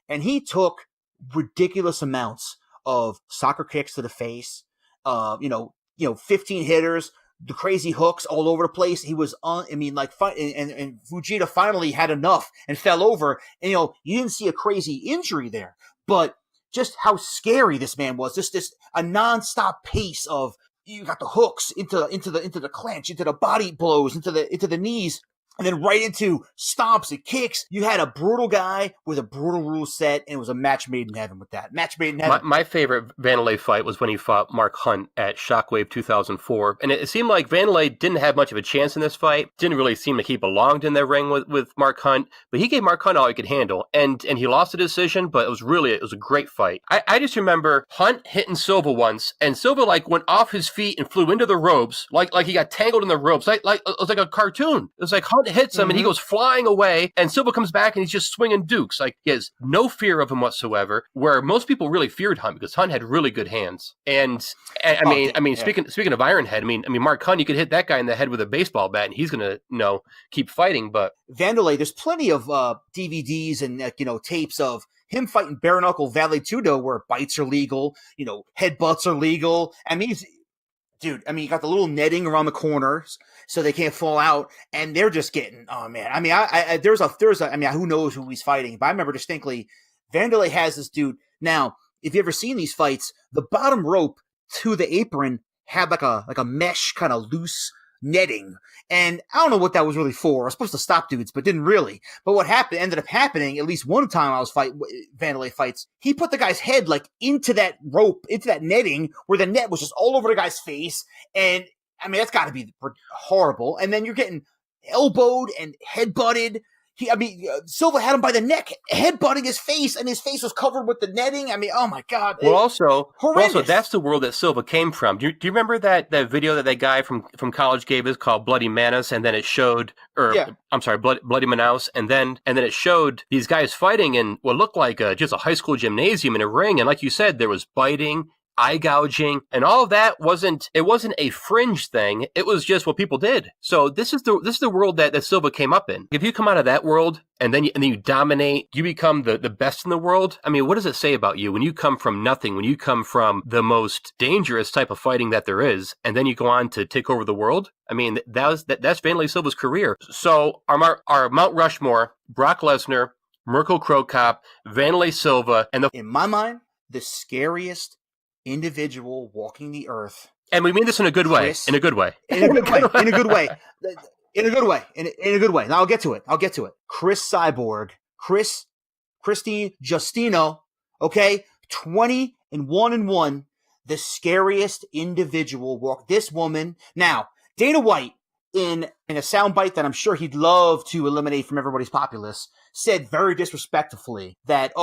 S1: and he took ridiculous amounts of soccer kicks to the face, 15 hitters, the crazy hooks all over the place. He was and Fujita finally had enough and fell over, and you didn't see a crazy injury there, but just how scary this man was. Just a nonstop pace of. You got the hooks into the clinch, into the body blows, into the knees, and then right into stomps and kicks. You had a brutal guy with a brutal rule set, and it was a match made in heaven with that. Match made in heaven.
S2: My favorite Vanderlei fight was when he fought Mark Hunt at Shockwave 2004. And it seemed like Vanderlei didn't have much of a chance in this fight. Didn't really seem like he belonged in the ring with Mark Hunt. But he gave Mark Hunt all he could handle. And he lost the decision, but it was a great fight. I just remember Hunt hitting Silva once, and Silva went off his feet and flew into the ropes, like he got tangled in the ropes. Like it was like a cartoon. It was like Hunt hits him and he goes flying away, and Silva comes back and he's just swinging dukes. Like, he has no fear of him whatsoever, where most people really feared Hunt because Hunt had really good hands. And speaking of Ironhead, I mean Mark Hunt, you could hit that guy in the head with a baseball bat and he's going to keep fighting. But
S1: Vanderlei, there's plenty of DVDs and tapes of him fighting bare knuckle Vale-Tudo where bites are legal, headbutts are legal. I mean, you got the little netting around the corners so they can't fall out, and they're just getting, oh man. I mean, who knows who he's fighting, but I remember distinctly Vanderlei has this dude. Now, if you ever seen these fights, the bottom rope to the apron had like a mesh kind of loose netting. And I don't know what that was really for. I was supposed to stop dudes, but didn't really. But what ended up happening, at least one time I was fighting Vanderlei fights, he put the guy's head into that rope, into that netting, where the net was just all over the guy's face. And I mean, that's got to be horrible. And then you're getting elbowed and headbutted. Silva had him by the neck, headbutting his face, and his face was covered with the netting. I mean, oh my God.
S2: Also, that's the world that Silva came from. Do you remember that video that guy from college gave us called Bloody Manos, and then it showed, Bloody Manaus, and then it showed these guys fighting in what looked like just a high school gymnasium in a ring, and like you said, there was biting, eye gouging, and all of that wasn't a fringe thing. It was just what people did. So this is the world that Silva came up in. If you come out of that world and then you dominate, you become the best in the world. I mean, what does it say about you when you come from nothing, when you come from the most dangerous type of fighting that there is, and then you go on to take over the world? I mean, that's Vanderlei Silva's career. So our Mount Rushmore: Brock Lesnar, Mirko Cro Cop, Vanderlei Silva, and
S1: in my mind, the scariest individual walking the earth.
S2: And we mean this in a good way. In a good way.
S1: Now I'll get to it. Chris Cyborg. Christine Justino. Okay. 20-1-1. The scariest individual walk. This woman. Now, Dana White, in a soundbite that I'm sure he'd love to eliminate from everybody's populace, said very disrespectfully that,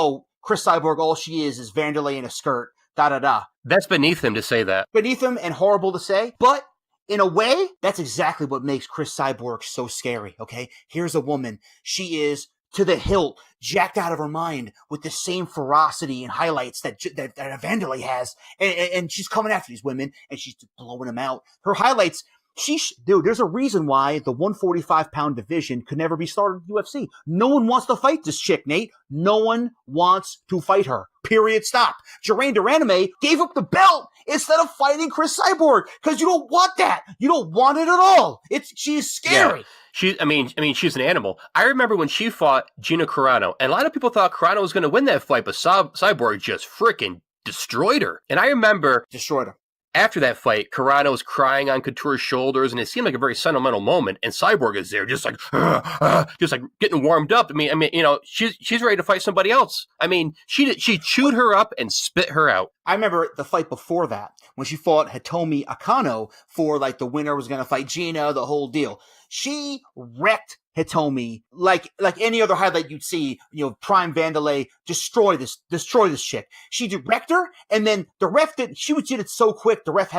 S1: Chris Cyborg, all she is Vanderlei in a skirt. Da-da-da.
S2: That's beneath him to say that.
S1: Beneath him and horrible to say. But in a way, that's exactly what makes Chris Cyborg so scary, okay? Here's a woman. She is to the hilt, jacked out of her mind with the same ferocity and highlights that Vanderlei has. And she's coming after these women and she's blowing them out. Her highlights, dude, there's a reason why the 145-pound division could never be started in UFC. No one wants to fight this chick, Nate. No one wants to fight her. Period. Stop. Geraint Duraname gave up the belt instead of fighting Chris Cyborg because you don't want that. You don't want it at all. She's scary.
S2: Yeah. I mean, she's an animal. I remember when she fought Gina Carano, and a lot of people thought Carano was going to win that fight, but Cyborg just freaking destroyed her. And I remember
S1: destroyed her. After
S2: that fight, Carano was crying on Couture's shoulders, and it seemed like a very sentimental moment. And Cyborg is there, just like getting warmed up. I mean, you know, she's ready to fight somebody else. I mean, she chewed her up and spit her out.
S1: I remember the fight before that when she fought Hitomi Akano for like the winner was going to fight Gina, the whole deal. She wrecked Hitomi like any other highlight you'd see, you know, Prime Vanderlei destroy this chick. She wrecked her, and then the ref did it so quick the ref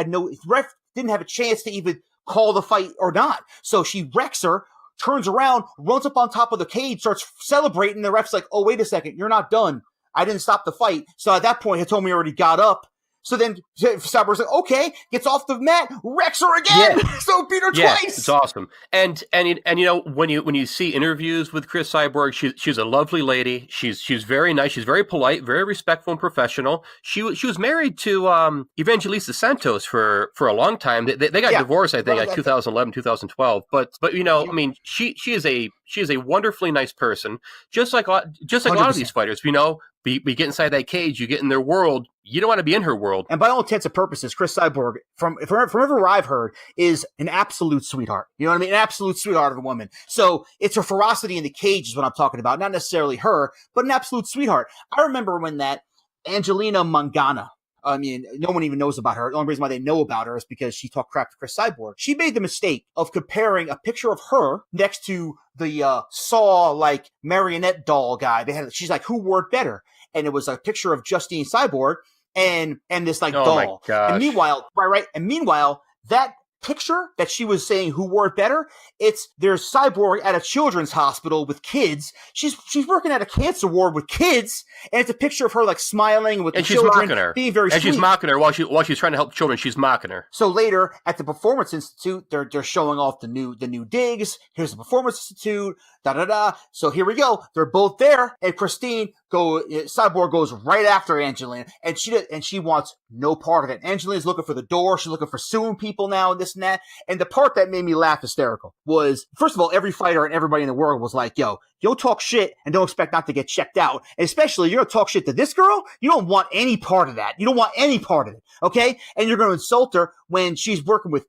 S1: didn't have a chance to even call the fight or not. So she wrecks her, turns around, runs up on top of the cage, starts celebrating. The ref's like, "Oh, wait a second, you're not done. I didn't stop the fight." So at that point, Hitomi already got up. So then Cyborg's like, okay, gets off the mat, wrecks her again. Yeah. So beat her twice.
S2: It's awesome. And you know, when you see interviews with Chris Cyborg, she's a lovely lady. She's very nice. She's very polite, very respectful and professional. She was married to Evangelista Santos for a long time. They got divorced, I think, like 2011, 2012. But you know, I mean, she is a wonderfully nice person, just like a lot of these fighters. You know, we get inside that cage, you get in their world. You don't want to be in her world.
S1: And by all intents and purposes, Chris Cyborg, from everywhere I've heard, is an absolute sweetheart. You know what I mean? An absolute sweetheart of a woman. So it's her ferocity in the cage is what I'm talking about. Not necessarily her, but an absolute sweetheart. I remember when that Angelina Mangana, I mean, no one even knows about her. The only reason why they know about her is because she talked crap to Chris Cyborg. She made the mistake of comparing a picture of her next to the Saw like marionette doll guy. She's like, who wore it better? And it was a picture of Justine Cyborg and this like doll.
S2: My gosh.
S1: And meanwhile, right. And meanwhile, that picture that she was saying who wore it better, there's Cyborg at a children's hospital with kids. She's working at a cancer ward with kids, and it's a picture of her like smiling with the children,
S2: mocking her.
S1: Being very sweet.
S2: She's mocking her while she's trying to help children. She's mocking her.
S1: So later at the Performance Institute, they're showing off the new digs. Here's the Performance Institute. So here we go. They're both there, and Cyborg goes right after Angelina, and she wants no part of it. Angelina's looking for the door. She's looking for suing people now and this and that. And the part that made me laugh hysterical was, first of all, every fighter and everybody in the world was like, yo, don't talk shit and don't expect not to get checked out. And especially, you're going to talk shit to this girl? You don't want any part of that. You don't want any part of it, okay? And you're going to insult her when she's working with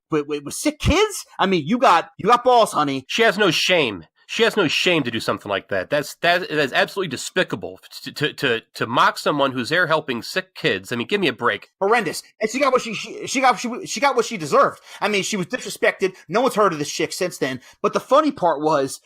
S1: sick kids? I mean, you got balls, honey.
S2: She has no shame. She has no shame to do something like that. That is absolutely despicable to mock someone who's there helping sick kids. I mean, give me a break.
S1: Horrendous. And she got what she deserved. I mean, she was disrespected. No one's heard of this chick since then. But the funny part was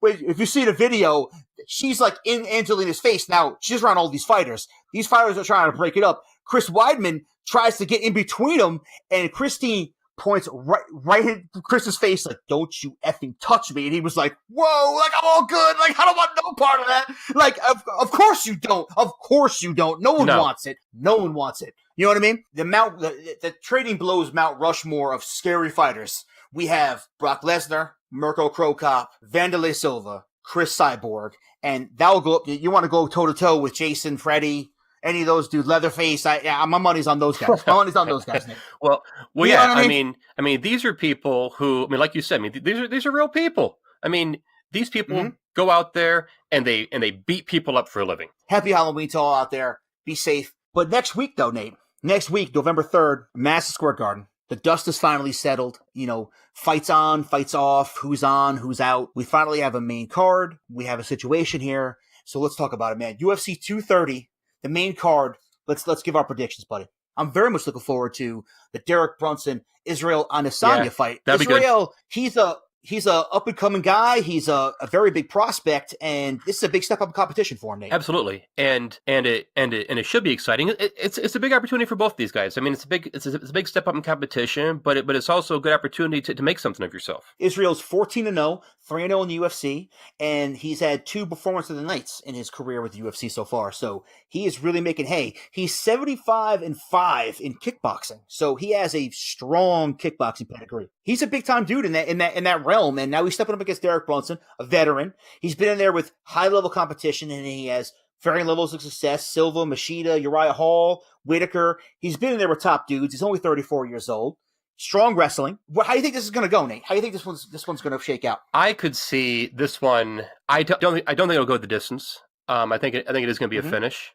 S1: if you see the video, she's like in Angelina's face. Now she's around all these fighters. These fighters are trying to break it up. Chris Weidman tries to get in between them, and Christine points right in Chris's face, like, don't you effing touch me. And he was like, whoa, like, I'm all good. Like, I don't want no part of that. Like, of course you don't. Of course you don't. No one wants it. No one wants it. You know what I mean? The trading blows Mount Rushmore of scary fighters. We have Brock Lesnar, Mirko Cro Cop, Vanderlei Silva, Chris Cyborg, and that'll go up. You want to go toe to toe with Jason, Freddie, any of those dudes, Leatherface. My money's on those guys. My money's on those guys, Nick.
S2: well, yeah. I mean, these are people who, I mean, like you said, I mean, these are real people. I mean, these people go out there and they beat people up for a living.
S1: Happy Halloween to all out there. Be safe. But next week, though, Nate. Next week, November 3rd, Madison Square Garden. The dust is finally settled. You know, fights on, fights off. Who's on, who's out. We finally have a main card. We have a situation here. So let's talk about it, man. UFC 230. The main card, let's give our predictions, buddy. I'm very much looking forward to the Derek Brunson Israel Adesanya fight.
S2: That'd
S1: Israel,
S2: be good.
S1: he's a up and coming guy. He's a very big prospect, and this is a big step up in competition for him, Nate.
S2: Absolutely, and it should be exciting. It's a big opportunity for both these guys. I mean, it's a big step up in competition, but it's also a good opportunity to make something of yourself.
S1: Israel's 14-0, 3-0 in the UFC, and he's had 2 performance of the nights in his career with the UFC so far. So he is really making hay. He's 75-5 in kickboxing, so he has a strong kickboxing pedigree. He's a big time dude in that realm, and now he's stepping up against Derek Brunson, a veteran. He's been in there with high level competition, and he has varying levels of success. Silva, Machida, Uriah Hall, Whitaker. He's been in there with top dudes. He's only 34 years old. Strong wrestling. How do you think this is going to go, Nate? How do you think this one's going to shake out?
S2: I could see this one. I don't think it'll go the distance. I think it is going to be a finish.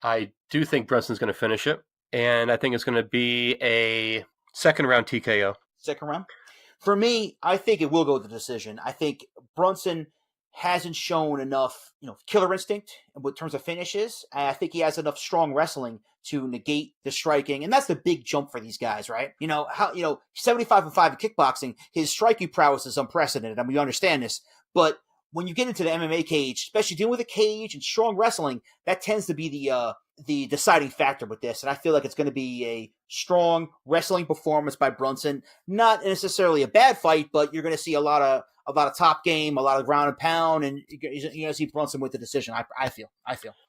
S2: I do think Brunson's going to finish it, and I think it's going to be a second round TKO.
S1: Second round? For me, I think it will go to the decision. I think Brunson hasn't shown enough, killer instinct in terms of finishes. I think he has enough strong wrestling to negate the striking, and that's the big jump for these guys, right? 75-5 in kickboxing, his striking prowess is unprecedented. I mean, you understand this, but when you get into the MMA cage, especially dealing with a cage and strong wrestling, that tends to be the deciding factor with this. And I feel like it's going to be a strong wrestling performance by Brunson. Not necessarily a bad fight, but you're going to see a lot of top game, a lot of ground and pound, and you're going to see Brunson with the decision. I feel.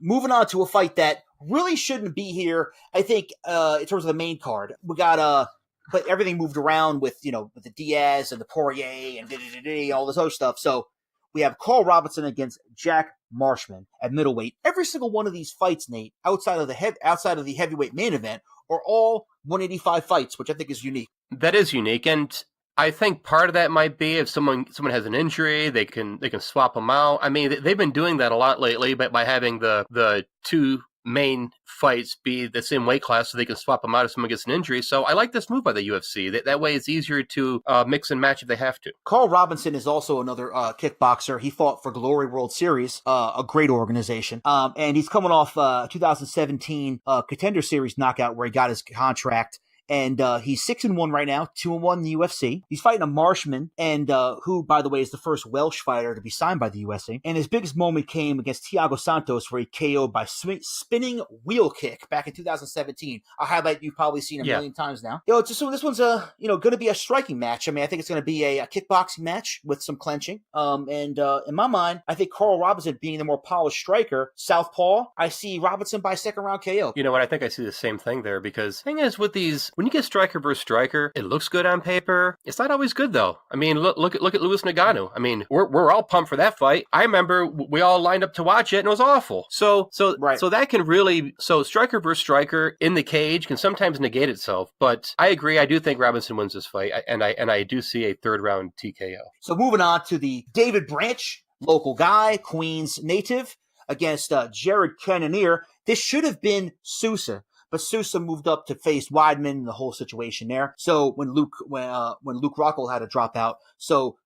S1: Moving on to a fight that really shouldn't be here. I think in terms of the main card, we got but everything moved around with with the Diaz and the Poirier and all this other stuff. So we have Carl Robinson against Jack Marshman at middleweight. Every single one of these fights, Nate, outside of the heavyweight main event, are all 185 fights, which I think is unique.
S2: That is unique, and I think part of that might be if someone has an injury, they can swap them out. I mean, they've been doing that a lot lately, but by having the 2 main fights be the same weight class so they can swap them out if someone gets an injury. So I like this move by the UFC. That way it's easier to mix and match if they have to.
S1: Carl Robinson is also another kickboxer. He fought for Glory World Series, a great organization. And he's coming off 2017 Contender Series knockout where he got his contract. And he's 6-1 right now, 2-1 in the UFC. He's fighting a Marshman, and who, by the way, is the first Welsh fighter to be signed by the UFC. And his biggest moment came against Thiago Santos, where he KO'd by spinning wheel kick back in 2017. A highlight you've probably seen a million times now. So this one's going to be a striking match. I mean, I think it's going to be a kickboxing match with some clenching. And in my mind, I think Carl Robinson, being the more polished striker, southpaw, I see Robinson by second round KO.
S2: You know what? I think I see the same thing there, because the thing is with these, when you get striker versus striker, it looks good on paper. It's not always good though. I mean, look at Luis Ngannou. I mean, we're all pumped for that fight. I remember we all lined up to watch it, and it was awful. So that can really striker versus striker in the cage can sometimes negate itself. But I agree. I do think Robinson wins this fight, and I do see a third round TKO. So
S1: moving on to the David Branch, local guy, Queens native, against Jared Cannonier. This should have been Sousa. But Sousa moved up to face Weidman and the whole situation there. So when Luke Rockhold had to drop out, so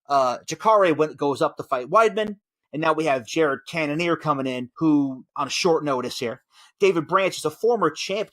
S1: Jacare goes up to fight Weidman, and now we have Jared Cannonier coming in, who on a short notice here. David Branch is a former champ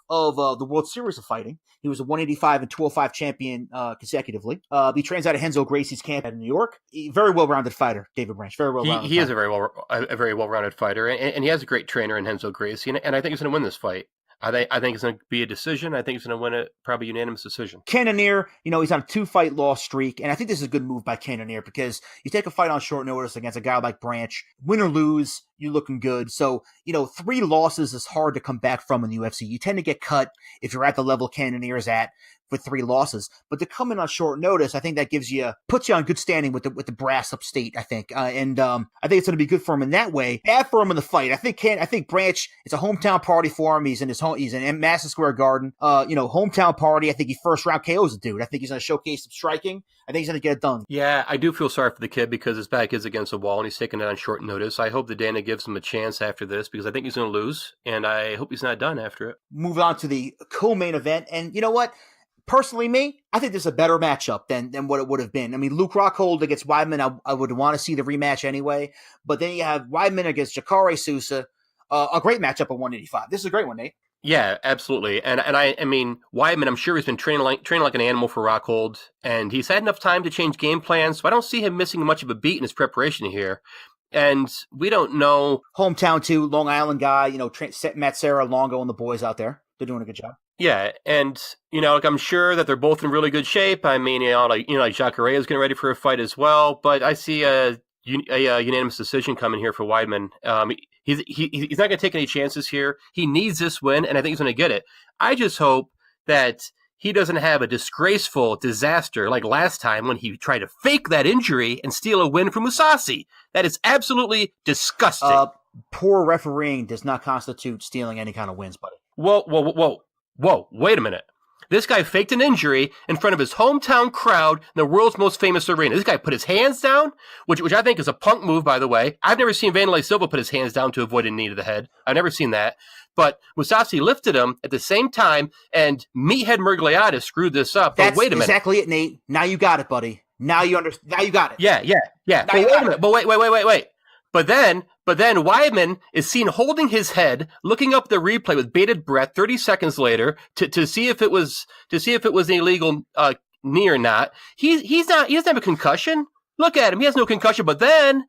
S1: of the World Series of Fighting. He was a 185 and 205 champion consecutively. He trains out of Renzo Gracie's camp in New York. Very well-rounded fighter, David Branch. Very well-rounded.
S2: He is a very well-rounded fighter, and he has a great trainer in Renzo Gracie, and I think he's going to win this fight. I think it's going to be a decision. I think he's going to win it, probably unanimous decision.
S1: Cannonier, he's on a 2-fight loss streak, and I think this is a good move by Cannonier because you take a fight on short notice against a guy like Branch, win or lose, you're looking good. So, 3 losses is hard to come back from in the UFC. You tend to get cut if you're at the level Cannonier is at with 3 losses. But to come in on short notice, I think that puts you on good standing with the brass upstate, I think. And I think it's going to be good for him in that way. Bad for him in the fight. I think Branch, it's a hometown party for him. He's in Madison Square Garden. Hometown party. I think he first round KOs a dude. I think he's going to showcase some striking. I think he's going to get it done.
S2: Yeah, I do feel sorry for the kid because his back is against the wall and he's taking it on short notice. I hope that Dana gives him a chance after this because I think he's going to lose, and I hope he's not done after it.
S1: Move on to the co-main event, and you know what? Personally, I think this is a better matchup than what it would have been. I mean, Luke Rockhold against Weidman, I would want to see the rematch anyway. But then you have Weidman against Jacare Sousa, a great matchup at 185. This is a great one, Nate.
S2: Yeah, absolutely. And I mean, Weidman, I'm sure he's been training like an animal for Rockhold, and he's had enough time to change game plans, so I don't see him missing much of a beat in his preparation here. And we don't know.
S1: Hometown too, Long Island guy, Matt Serra, Longo, and the boys out there. They're doing a good job.
S2: Yeah, and like I'm sure that they're both in really good shape. I mean, like Jacare is getting ready for a fight as well, but I see a unanimous decision coming here for Weidman. He's not going to take any chances here. He needs this win, and I think he's going to get it. I just hope that he doesn't have a disgraceful disaster like last time when he tried to fake that injury and steal a win from Mousasi. That is absolutely disgusting.
S1: Poor refereeing does not constitute stealing any kind of wins, buddy.
S2: Whoa, wait a minute. This guy faked an injury in front of his hometown crowd in the world's most famous arena. This guy put his hands down, which I think is a punk move, by the way. I've never seen Vanderlei Silva put his hands down to avoid a knee to the head. I've never seen that. But Mousasi lifted him at the same time, and Meathead Miragliotta screwed this up.
S1: That's
S2: but wait a minute.
S1: Exactly it, Nate. Now you got it, buddy. Now you understand. Now you got it.
S2: Yeah. But wait a minute. But wait. But then Weidman is seen holding his head, looking up the replay with bated breath 30 seconds later to see if it was an illegal knee or not. He doesn't have a concussion. Look at him. He has no concussion. But then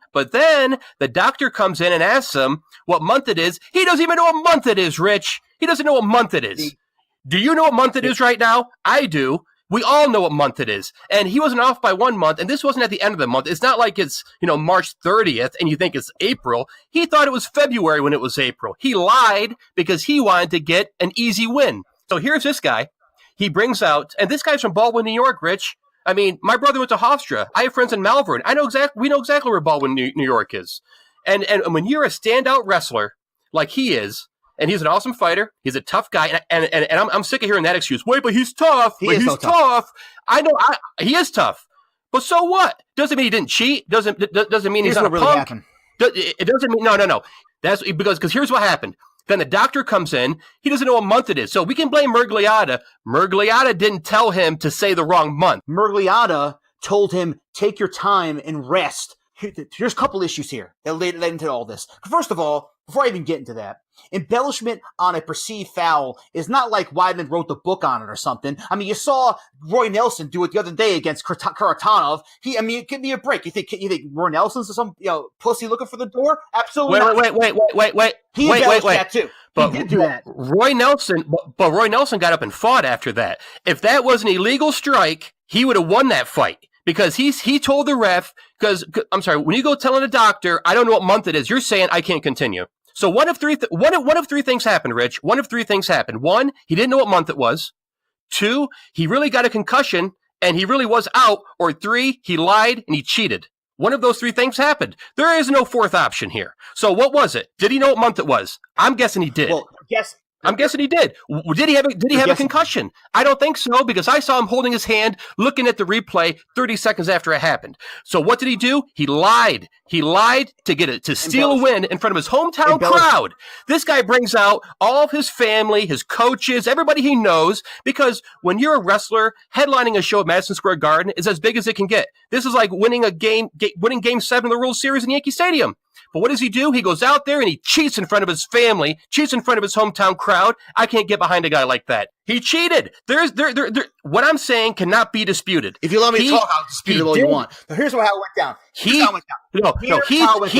S2: the doctor comes in and asks him what month it is. He doesn't even know what month it is, Rich. He doesn't know what month it is. Do you know what month it is right now? I do. We all know what month it is. And he wasn't off by 1 month, and this wasn't at the end of the month. It's not like it's, March 30th and you think it's April. He thought it was February when it was April. He lied because he wanted to get an easy win. So here's this guy. He brings out, and this guy's from Baldwin, New York, Rich. I mean, my brother went to Hofstra. I have friends in Malvern. We know exactly where Baldwin, New York is. And when you're a standout wrestler like he is, and he's an awesome fighter. He's a tough guy, and I'm sick of hearing that excuse. Wait, but he's tough. He's tough. I know he is tough, but so what? Doesn't mean he didn't cheat. Doesn't mean he's not a punk.
S1: Happened.
S2: It doesn't mean no. That's because here's what happened. Then the doctor comes in. He doesn't know what month it is, so we can blame Miragliotta. Miragliotta didn't tell him to say the wrong month.
S1: Miragliotta told him take your time and rest. Here's a couple issues here that led into all this. First of all, before I even get into that, embellishment on a perceived foul is not like Weidman wrote the book on it or something. I mean, you saw Roy Nelson do it the other day against Karatanov. Give me a break. You think Roy Nelson's some pussy looking for the door? Absolutely not.
S2: Wait.
S1: He embellished that too.
S2: But
S1: he did do that.
S2: Roy Nelson got up and fought after that. If that was an illegal strike, he would have won that fight. Because he told the ref, I'm sorry, when you go telling a doctor, I don't know what month it is, you're saying I can't continue. So one of three things happened, Rich. One of three things happened. One, he didn't know what month it was. Two, he really got a concussion and he really was out. Or three, he lied and he cheated. One of those three things happened. There is no fourth option here. So what was it? Did he know what month it was? I'm guessing he did.
S1: Well, yes.
S2: I'm guessing he did. Did he have a concussion? I don't think so because I saw him holding his hand, looking at the replay 30 seconds after it happened. So what did he do? He lied. He lied to steal a win in front of his hometown crowd. This guy brings out all of his family, his coaches, everybody he knows, because when you're a wrestler, headlining a show at Madison Square Garden is as big as it can get. This is like winning Game 7 of the World Series in Yankee Stadium. But what does he do? He goes out there and he cheats in front of his family, cheats in front of his hometown crowd. I can't get behind a guy like that. He cheated. What I'm saying cannot be disputed.
S1: If you let me talk, I'll dispute it all you want. But here's how it went down.
S2: He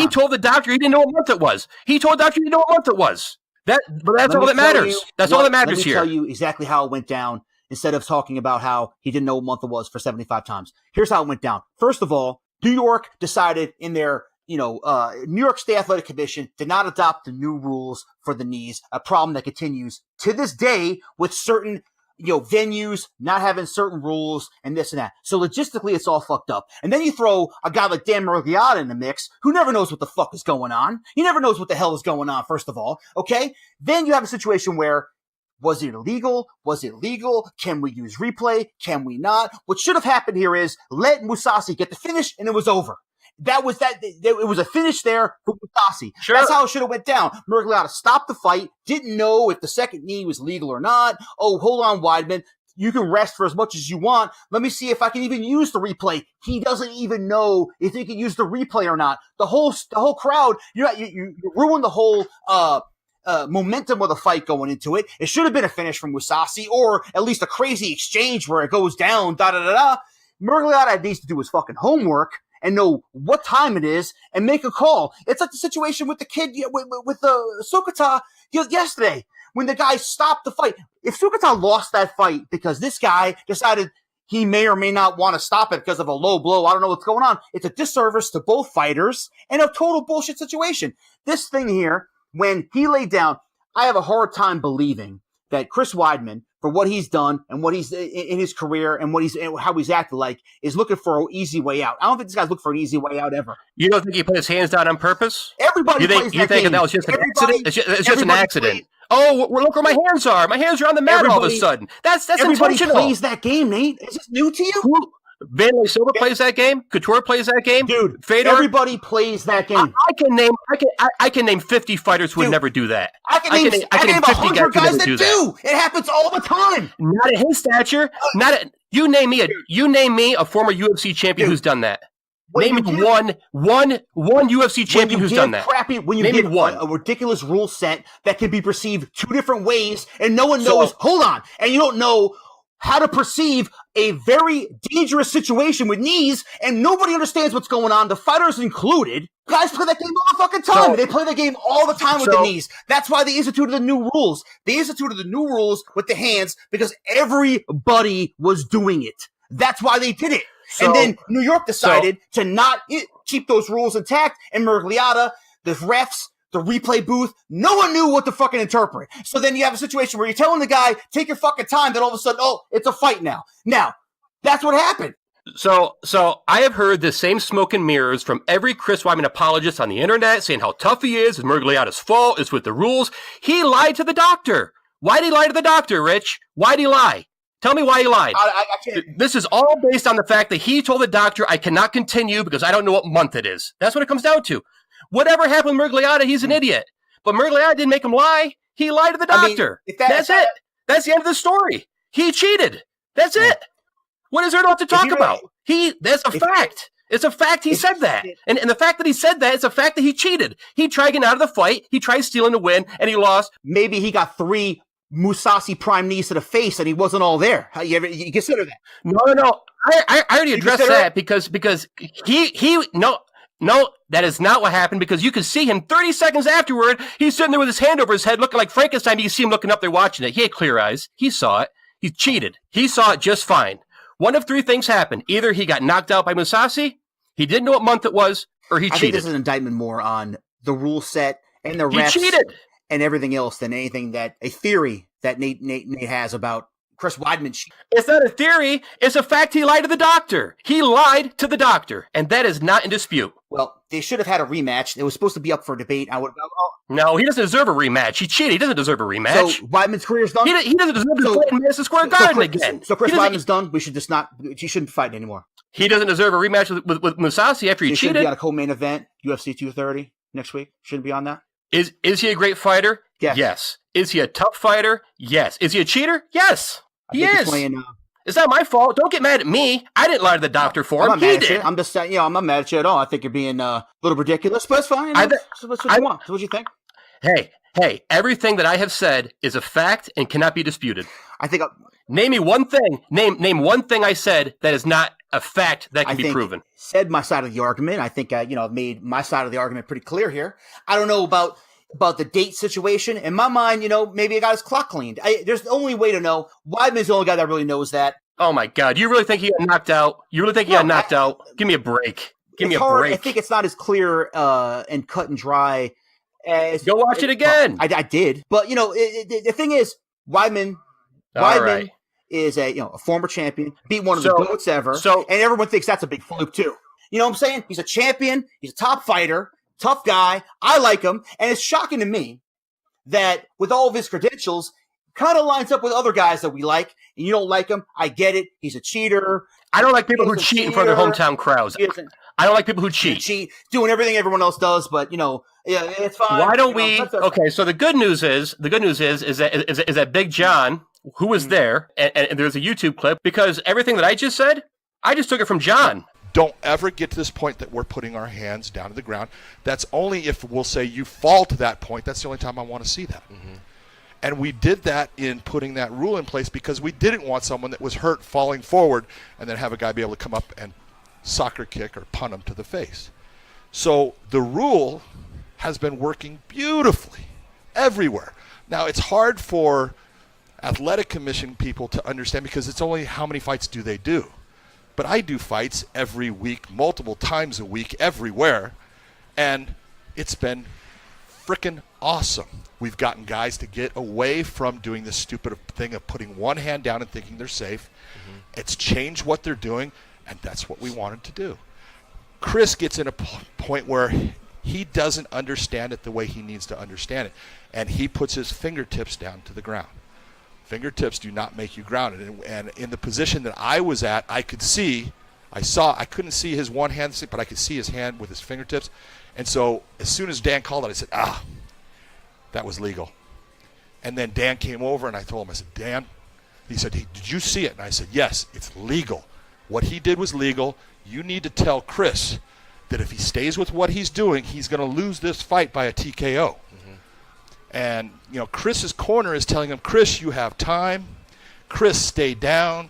S2: told the doctor he didn't know what month it was. He told the doctor he didn't know what month it was. But that's all that matters. That's all that matters here.
S1: Let me tell you exactly how it went down instead of talking about how he didn't know what month it was for 75 times. Here's how it went down. First of all, New York decided in their New York State Athletic Commission did not adopt the new rules for the knees, a problem that continues to this day with certain, venues not having certain rules and this and that. So logistically, it's all fucked up. And then you throw a guy like Dan Miragliotta in the mix who never knows what the fuck is going on. He never knows what the hell is going on, first of all. Okay. Then you have a situation where was it illegal? Was it legal? Can we use replay? Can we not? What should have happened here is let Mousasi get the finish and it was over. That was that. It was a finish there for Mousasi.
S2: Sure.
S1: That's how it should have went down. Miragliotta stopped the fight. Didn't know if the second knee was legal or not. Oh, hold on, Weidman. You can rest for as much as you want. Let me see if I can even use the replay. He doesn't even know if he can use the replay or not. The whole crowd. You ruined the whole momentum of the fight going into it. It should have been a finish from Mousasi, or at least a crazy exchange where it goes down, da-da-da-da. Miragliotta needs to do his fucking homework and know what time it is and make a call. It's like the situation with the kid, with Sukata yesterday, when the guy stopped the fight. If Sukata lost that fight because this guy decided he may or may not want to stop it because of a low blow, I don't know what's going on, it's a disservice to both fighters and a total bullshit situation. This thing here, when he laid down, I have a hard time believing that Chris Weidman, for what he's done and what he's in his career and how he's acted like, is looking for an easy way out. I don't think this guy's looking for an easy way out ever.
S2: You don't think he put his hands down on purpose?
S1: Everybody plays that game.
S2: You think that was just an accident? It's just an accident. Oh, look where my hands are. My hands are on the mat all of a sudden. That's
S1: everybody
S2: intentional.
S1: Everybody plays that game, Nate. Is this new to you?
S2: Vanderlei Silva plays that game. Couture plays that game.
S1: Dude,
S2: Fedor?
S1: Everybody plays that game.
S2: I can name 50 fighters who would never do that.
S1: I can name 100 guys that do. It happens all the time.
S2: Not at his stature. You name me a former UFC champion who's done that. Name me one UFC champion who's done that.
S1: When you give a ridiculous rule set that can be perceived two different ways, and no one knows. Hold on, and you don't know how to perceive a very dangerous situation with knees, and nobody understands what's going on, the fighters included. Guys play that game all the fucking time. They play the game all the time with the knees. That's why they instituted the new rules. They instituted the new rules with the hands because everybody was doing it. That's why they did it. And then New York decided to not keep those rules intact, and Miragliotta, the refs, the replay booth, no one knew what to fucking interpret. So then you have a situation where you're telling the guy, take your fucking time, then all of a sudden, it's a fight now. Now, that's what happened.
S2: So I have heard the same smoke and mirrors from every Chris Weidman apologist on the internet saying how tough he is, it's Miragliotta's fault, it's with the rules. He lied to the doctor. Why did he lie to the doctor, Rich? Why did he lie? Tell me why he lied.
S1: I can't.
S2: This is all based on the fact that he told the doctor, I cannot continue because I don't know what month it is. That's what it comes down to. Whatever happened with Miragliotta, he's an idiot. But Miragliotta didn't make him lie. He lied to the doctor. That's it. That's the end of the story. He cheated. That's it. What is there not to talk about? That's a fact. It's a fact he said that. And the fact that he said that, it's a fact that he cheated. He tried getting out of the fight. He tried stealing the win, and he lost.
S1: Maybe he got 3 Mousasi prime knees to the face, and he wasn't all there. You consider that?
S2: No. I already addressed that because No, that is not what happened, because you could see him 30 seconds afterward. He's sitting there with his hand over his head looking like Frankenstein. You can see him looking up there watching it. He had clear eyes. He saw it. He cheated. He saw it just fine. One of 3 things happened. Either he got knocked out by Mousasi, he didn't know what month it was, or he cheated.
S1: I think this is an indictment more on the rule set and the refs and everything else than anything a theory that Nate has about Chris Weidman.
S2: It's not a theory. It's a fact. He lied to the doctor. He lied to the doctor, and that is not in dispute.
S1: Well, they should have had a rematch. It was supposed to be up for debate.
S2: No, he doesn't deserve a rematch. He cheated. He doesn't deserve a rematch.
S1: So Weidman's career's done?
S2: He doesn't deserve to fight in Madison Square Garden again.
S1: So Chris Weidman's done? We should just not... He shouldn't fight anymore.
S2: He doesn't deserve a rematch with Mousasi after he cheated.
S1: Shouldn't be on a co-main event, UFC 230 next week. Shouldn't be on that.
S2: Is he a great fighter?
S1: Yes.
S2: Is he a tough fighter? Yes. Is he a cheater? Yes. He is. It's not my fault. Don't get mad at me. I didn't lie to the doctor for him. He did.
S1: I'm just saying, I'm not mad at you at all. I think you're being a little ridiculous, but it's fine. That's what you want. That's what you think.
S2: Hey, everything that I have said is a fact and cannot be disputed.
S1: I think.
S2: Name me one thing. Name one thing I said that is not a fact that can be proven.
S1: Said my side of the argument. I think I've made my side of the argument pretty clear here. I don't know about the date situation. In my mind, maybe a guy's clock cleaned. There's the only way to know. Weidman's the only guy that really knows that.
S2: Oh my God. You really think he got knocked out? You really think he got knocked out? Give me a break. Give me a break.
S1: I think it's not as clear and cut and dry as...
S2: Go watch it again.
S1: I did. But, the thing is, Weidman is a former champion, beat one of the GOATs ever, and everyone thinks that's a big fluke too. You know what I'm saying? He's a champion. He's a top fighter. Tough guy. I like him. And it's shocking to me that with all of his credentials, kind of lines up with other guys that we like, and you don't like him. I get it. He's a cheater.
S2: I don't like people who cheat in front of their hometown crowds. I don't like people who cheat.
S1: Doing everything everyone else does, but it's fine.
S2: Why don't we? Okay, so the good news is that Big John, who was there, and there's a YouTube clip, because everything that I just said, I just took it from John.
S7: don't ever get to this point that we're putting our hands down to the ground. That's only if we'll say you fall to that point. That's the only time I want to see that. Mm-hmm. And we did that in putting that rule in place because we didn't want someone that was hurt falling forward and then have a guy be able to come up and soccer kick or punt him to the face. So the rule has been working beautifully everywhere. Now, it's hard for athletic commission people to understand because it's only how many fights do they do. But I do fights every week, multiple times a week, everywhere, and it's been freaking awesome. We've gotten guys to get away from doing this stupid thing of putting one hand down and thinking they're safe. Mm-hmm. It's changed what they're doing, and that's what we wanted to do. Chris gets in a point where he doesn't understand it the way he needs to understand it, and he puts his fingertips down to the ground. Fingertips do not make you grounded, and in the position that I was at, I couldn't see his one hand, but I could see his hand with his fingertips. And so as soon as Dan called it, I said, that was legal. And then Dan came over, and I told him, I said, Dan, he said, hey, did you see it? And I said, yes, it's legal. What he did was legal. You need to tell Chris that if he stays with what he's doing, he's going to lose this fight by a TKO. Mm-hmm. And, Chris's corner is telling him, Chris, you have time. Chris, stay down.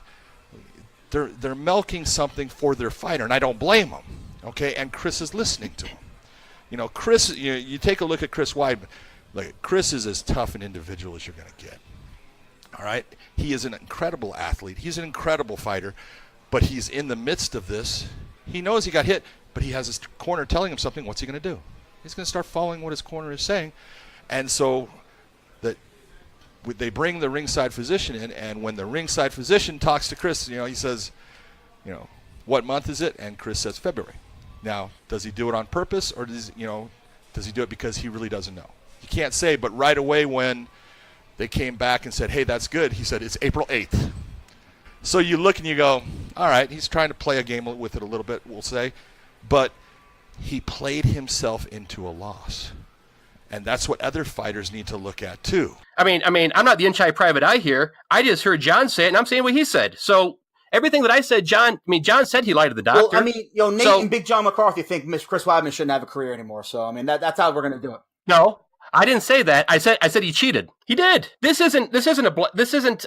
S7: They're milking something for their fighter, and I don't blame them. Okay, and Chris is listening to him. Chris, you take a look at Chris Weidman. Look, Chris is as tough an individual as you're going to get. All right? He is an incredible athlete. He's an incredible fighter, but he's in the midst of this. He knows he got hit, but he has his corner telling him something. What's he going to do? He's going to start following what his corner is saying. And so they bring the ringside physician in, and when the ringside physician talks to Chris, he says, what month is it? And Chris says February. Now, does he do it on purpose, or does he do it because he really doesn't know? He can't say, but right away when they came back and said, hey, that's good, he said, it's April 8th. So you look and you go, all right, he's trying to play a game with it a little bit, we'll say, but he played himself into a loss. And that's what other fighters need to look at, too.
S2: I mean, I'm not the in-private eye here. I just heard John say it, and I'm saying what he said. So everything that I said, John said he lied to the doctor.
S1: Well, Nate and Big John McCarthy think Chris Weidman shouldn't have a career anymore. So, that's how we're going to do it.
S2: No, I didn't say that. I said he cheated. He did. This isn't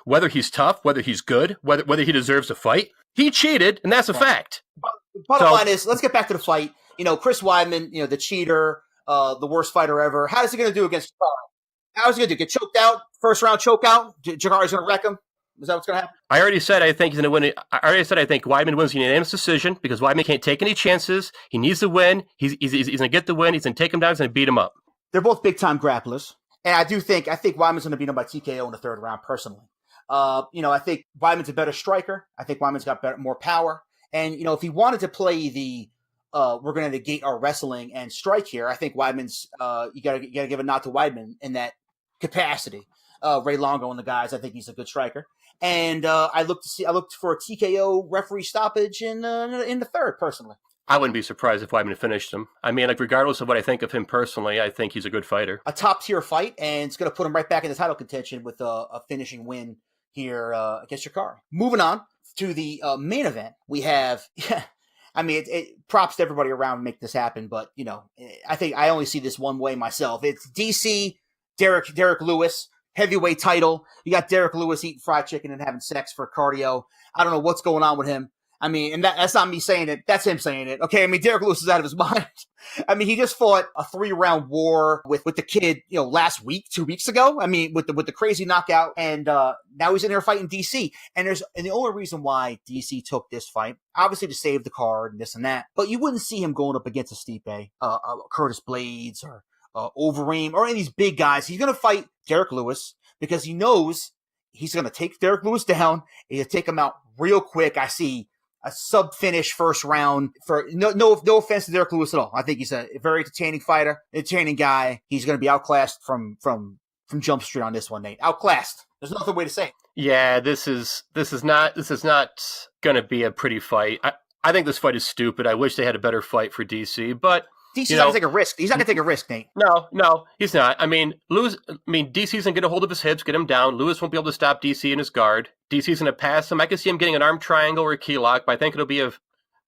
S2: whether he's tough, whether he's good, whether he deserves to fight. He cheated, and that's a fact.
S1: Bottom line is, let's get back to the fight. Chris Weidman, the cheater, the worst fighter ever. How is he going to do against Jakari? How is he going to do? Get choked out? First round choke out? Jakari's going to wreck him? Is that what's going to happen?
S2: I already said I think he's going to win. I already said I think Weidman wins the unanimous decision because Weidman can't take any chances. He needs to win. He's going to get the win. He's going to take him down. He's going to beat him up.
S1: They're both big-time grapplers. And I think Weidman's going to beat him by TKO in the third round, personally. I think Weidman's a better striker. I think Weidman's got more power. And, if he wanted to play the we're going to negate our wrestling and strike here, I think Weidman's you got to give a nod to Weidman in that capacity. Ray Longo and the guys, I think he's a good striker. And I looked for a TKO referee stoppage in the third, personally.
S2: I wouldn't be surprised if Weidman finished him. Regardless of what I think of him personally, I think he's a good fighter.
S1: A top-tier fight, and it's going to put him right back in the title contention with a finishing win here against Jakari. Moving on to the main event, we have, props to everybody around to make this happen, but, I think I only see this one way myself. It's DC, Derek Lewis, heavyweight title. You got Derek Lewis eating fried chicken and having sex for cardio. I don't know what's going on with him. And that's not me saying it. That's him saying it. Okay. Derek Lewis is out of his mind. He just fought a 3-round war with the kid, last week, 2 weeks ago. With the crazy knockout. And now he's in there fighting DC. And the only reason why DC took this fight, obviously to save the card and this and that, but you wouldn't see him going up against a Stipe, Curtis Blades or Overeem or any of these big guys. He's going to fight Derek Lewis because he knows he's going to take Derek Lewis down. He's going to take him out real quick. I see a sub-finish first round for no offense to Derek Lewis at all. I think he's a very entertaining fighter, entertaining guy. He's going to be outclassed from Jump Street on this one, Nate. Outclassed. There's no other way to say it.
S2: Yeah, this is not going to be a pretty fight. I think this fight is stupid. I wish they had a better fight for DC, but
S1: DC's not going to take a risk. He's not going to take a risk, Nate.
S2: No, he's not. DC's going to get a hold of his hips, get him down. Lewis won't be able to stop DC in his guard. DC's going to pass him. I can see him getting an arm triangle or a key lock, but I think it'll be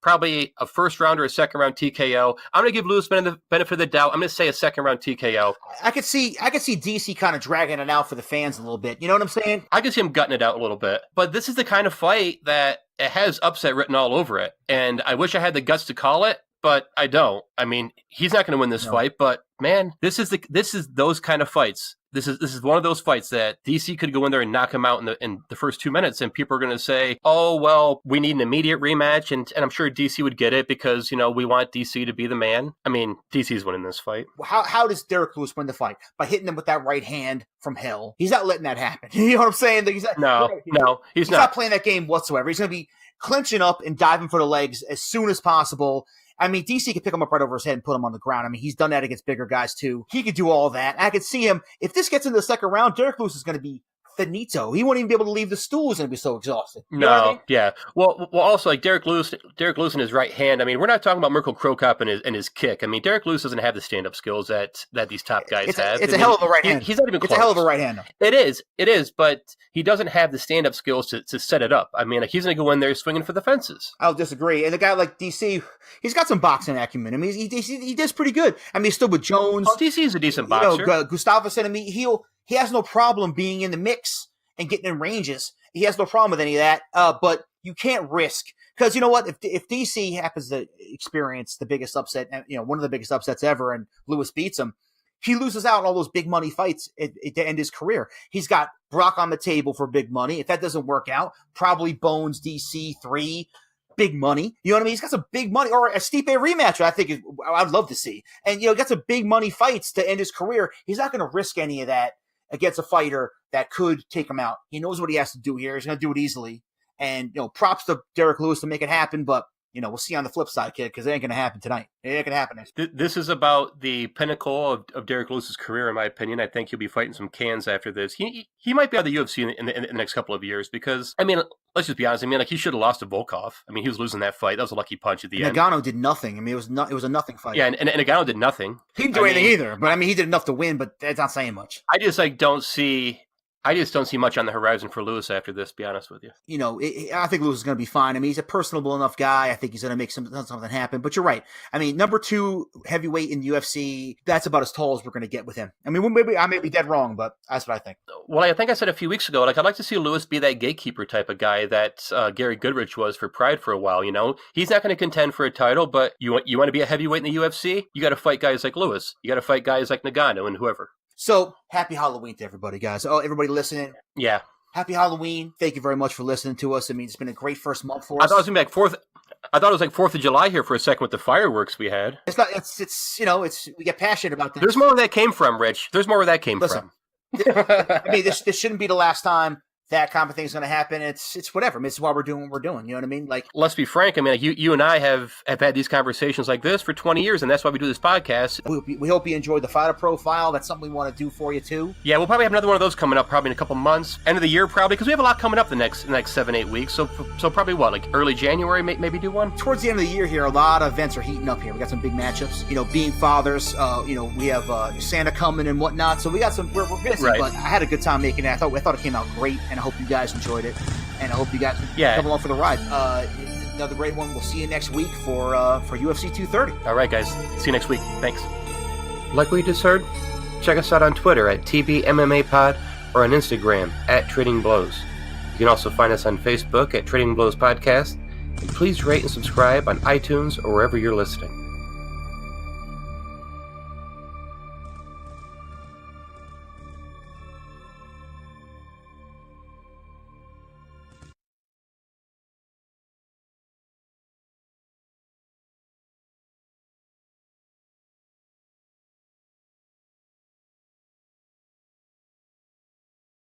S2: probably a first round or a second round TKO. I'm going to give Lewis the benefit of the doubt. I'm going to say a second round TKO.
S1: I could see DC kind of dragging it out for the fans a little bit. You know what I'm saying?
S2: I could see him gutting it out a little bit. But this is the kind of fight that it has upset written all over it. And I wish I had the guts to call it, but I don't. I mean, he's not going to win this fight, but man, this is those kind of fights. This is one of those fights that DC could go in there and knock him out in the first 2 minutes, and people are going to say, "Oh, well, we need an immediate rematch," and I'm sure DC would get it because we want DC to be the man. I mean, DC's winning this fight.
S1: How does Derek Lewis win the fight? By hitting him with that right hand from hell. He's not letting that happen. You know what I'm saying? He's not playing that game whatsoever. He's going to be clinching up and diving for the legs as soon as possible. I mean, DC could pick him up right over his head and put him on the ground. I mean, he's done that against bigger guys, too. He could do all that. I could see him. If this gets into the second round, Derek Lewis is going to be finito. He won't even be able to leave the stool. He's going to be so exhausted. You know what I mean?
S2: Yeah. Well, also, like Derek Lewis in his right hand. I mean, we're not talking about Mirko Cro Cop and his kick. I mean, Derek Lewis doesn't have the stand-up skills that these top guys have.
S1: It's a hell of a right hand.
S2: He's not even close.
S1: It's a hell of a right hand.
S2: It is, but he doesn't have the stand-up skills to set it up. I mean, he's going to go in there swinging for the fences.
S1: I'll disagree. And a guy like DC, he's got some boxing acumen. I mean, he does pretty good. I mean, he's still with Jones.
S2: Oh, DC is a decent boxer.
S1: Gustafsson, I mean, he has no problem being in the mix and getting in ranges. He has no problem with any of that. But you can't risk, because you know what? If DC happens to experience the biggest upset, one of the biggest upsets ever, and Lewis beats him, he loses out on all those big money fights to end his career. He's got Brock on the table for big money. If that doesn't work out, probably Bones DC 3, big money. You know what I mean? He's got some big money, or a Stipe rematch. I think I'd love to see. And got some big money fights to end his career. He's not going to risk any of that against a fighter that could take him out. He knows what he has to do here. He's going to do it easily. And, props to Derek Lewis to make it happen. But, we'll see on the flip side, kid, because it ain't going to happen tonight. It ain't going to happen.
S2: This is about the pinnacle of Derek Lewis's career, in my opinion. I think he'll be fighting some cans after this. He might be out of the UFC in the next couple of years because, I mean, let's just be honest. I mean, he should have lost to Volkov. I mean, he was losing that fight. That was a lucky punch at the end.
S1: Nagano did nothing. I mean, it was a nothing fight.
S2: Yeah, and Nagano did nothing.
S1: He didn't do anything either. But, I mean, he did enough to win, but that's not saying much.
S2: I just don't see much on the horizon for Lewis after this, to be honest with you.
S1: I think Lewis is going to be fine. I mean, he's a personable enough guy. I think he's going to make something happen. But you're right. I mean, number 2 heavyweight in UFC, that's about as tall as we're going to get with him. I mean, I may be dead wrong, but that's what I think.
S2: Well, I think I said a few weeks ago, I'd like to see Lewis be that gatekeeper type of guy that Gary Goodrich was for Pride for a while, He's not going to contend for a title, but you want to be a heavyweight in the UFC? You got to fight guys like Lewis. You got to fight guys like Nagano and whoever.
S1: So, happy Halloween to everybody, guys. Oh, everybody listening.
S2: Yeah.
S1: Happy Halloween. Thank you very much for listening to us. I mean, it's been a great first month for us.
S2: I thought it was like 4th of July here for a second with the fireworks we had.
S1: It's not, we get passionate about this.
S2: There's more where that came from, Rich. There's more where that came from.
S1: I mean, this shouldn't be the last time that kind of thing is going to happen. It's whatever. I mean, it's why we're doing what we're doing. You know what I mean? Like,
S2: let's be frank. I mean, you and I have had these conversations like this for 20 years, and that's why we do this podcast.
S1: We hope you enjoyed the fighter profile. That's something we want to do for you too.
S2: Yeah, we'll probably have another one of those coming up probably in a couple months, end of the year probably, because we have a lot coming up the next 7-8 weeks. So probably like early January, maybe do one.
S1: Towards the end of the year here, a lot of events are heating up here. We got some big matchups. Being fathers. We have Santa coming and whatnot. So we got some. We're busy,
S2: right.
S1: But I had a good time making it. I thought it came out great, and I hope you guys enjoyed it, and I hope you guys come along for the ride. Another great one. We'll see you next week for UFC 230.
S2: All right, guys. See you next week. Thanks. Like we just heard, check us out on Twitter at TBMMAPod or on Instagram at Trading Blows. You can also find us on Facebook at Trading Blows Podcast. And please rate and subscribe on iTunes or wherever you're listening.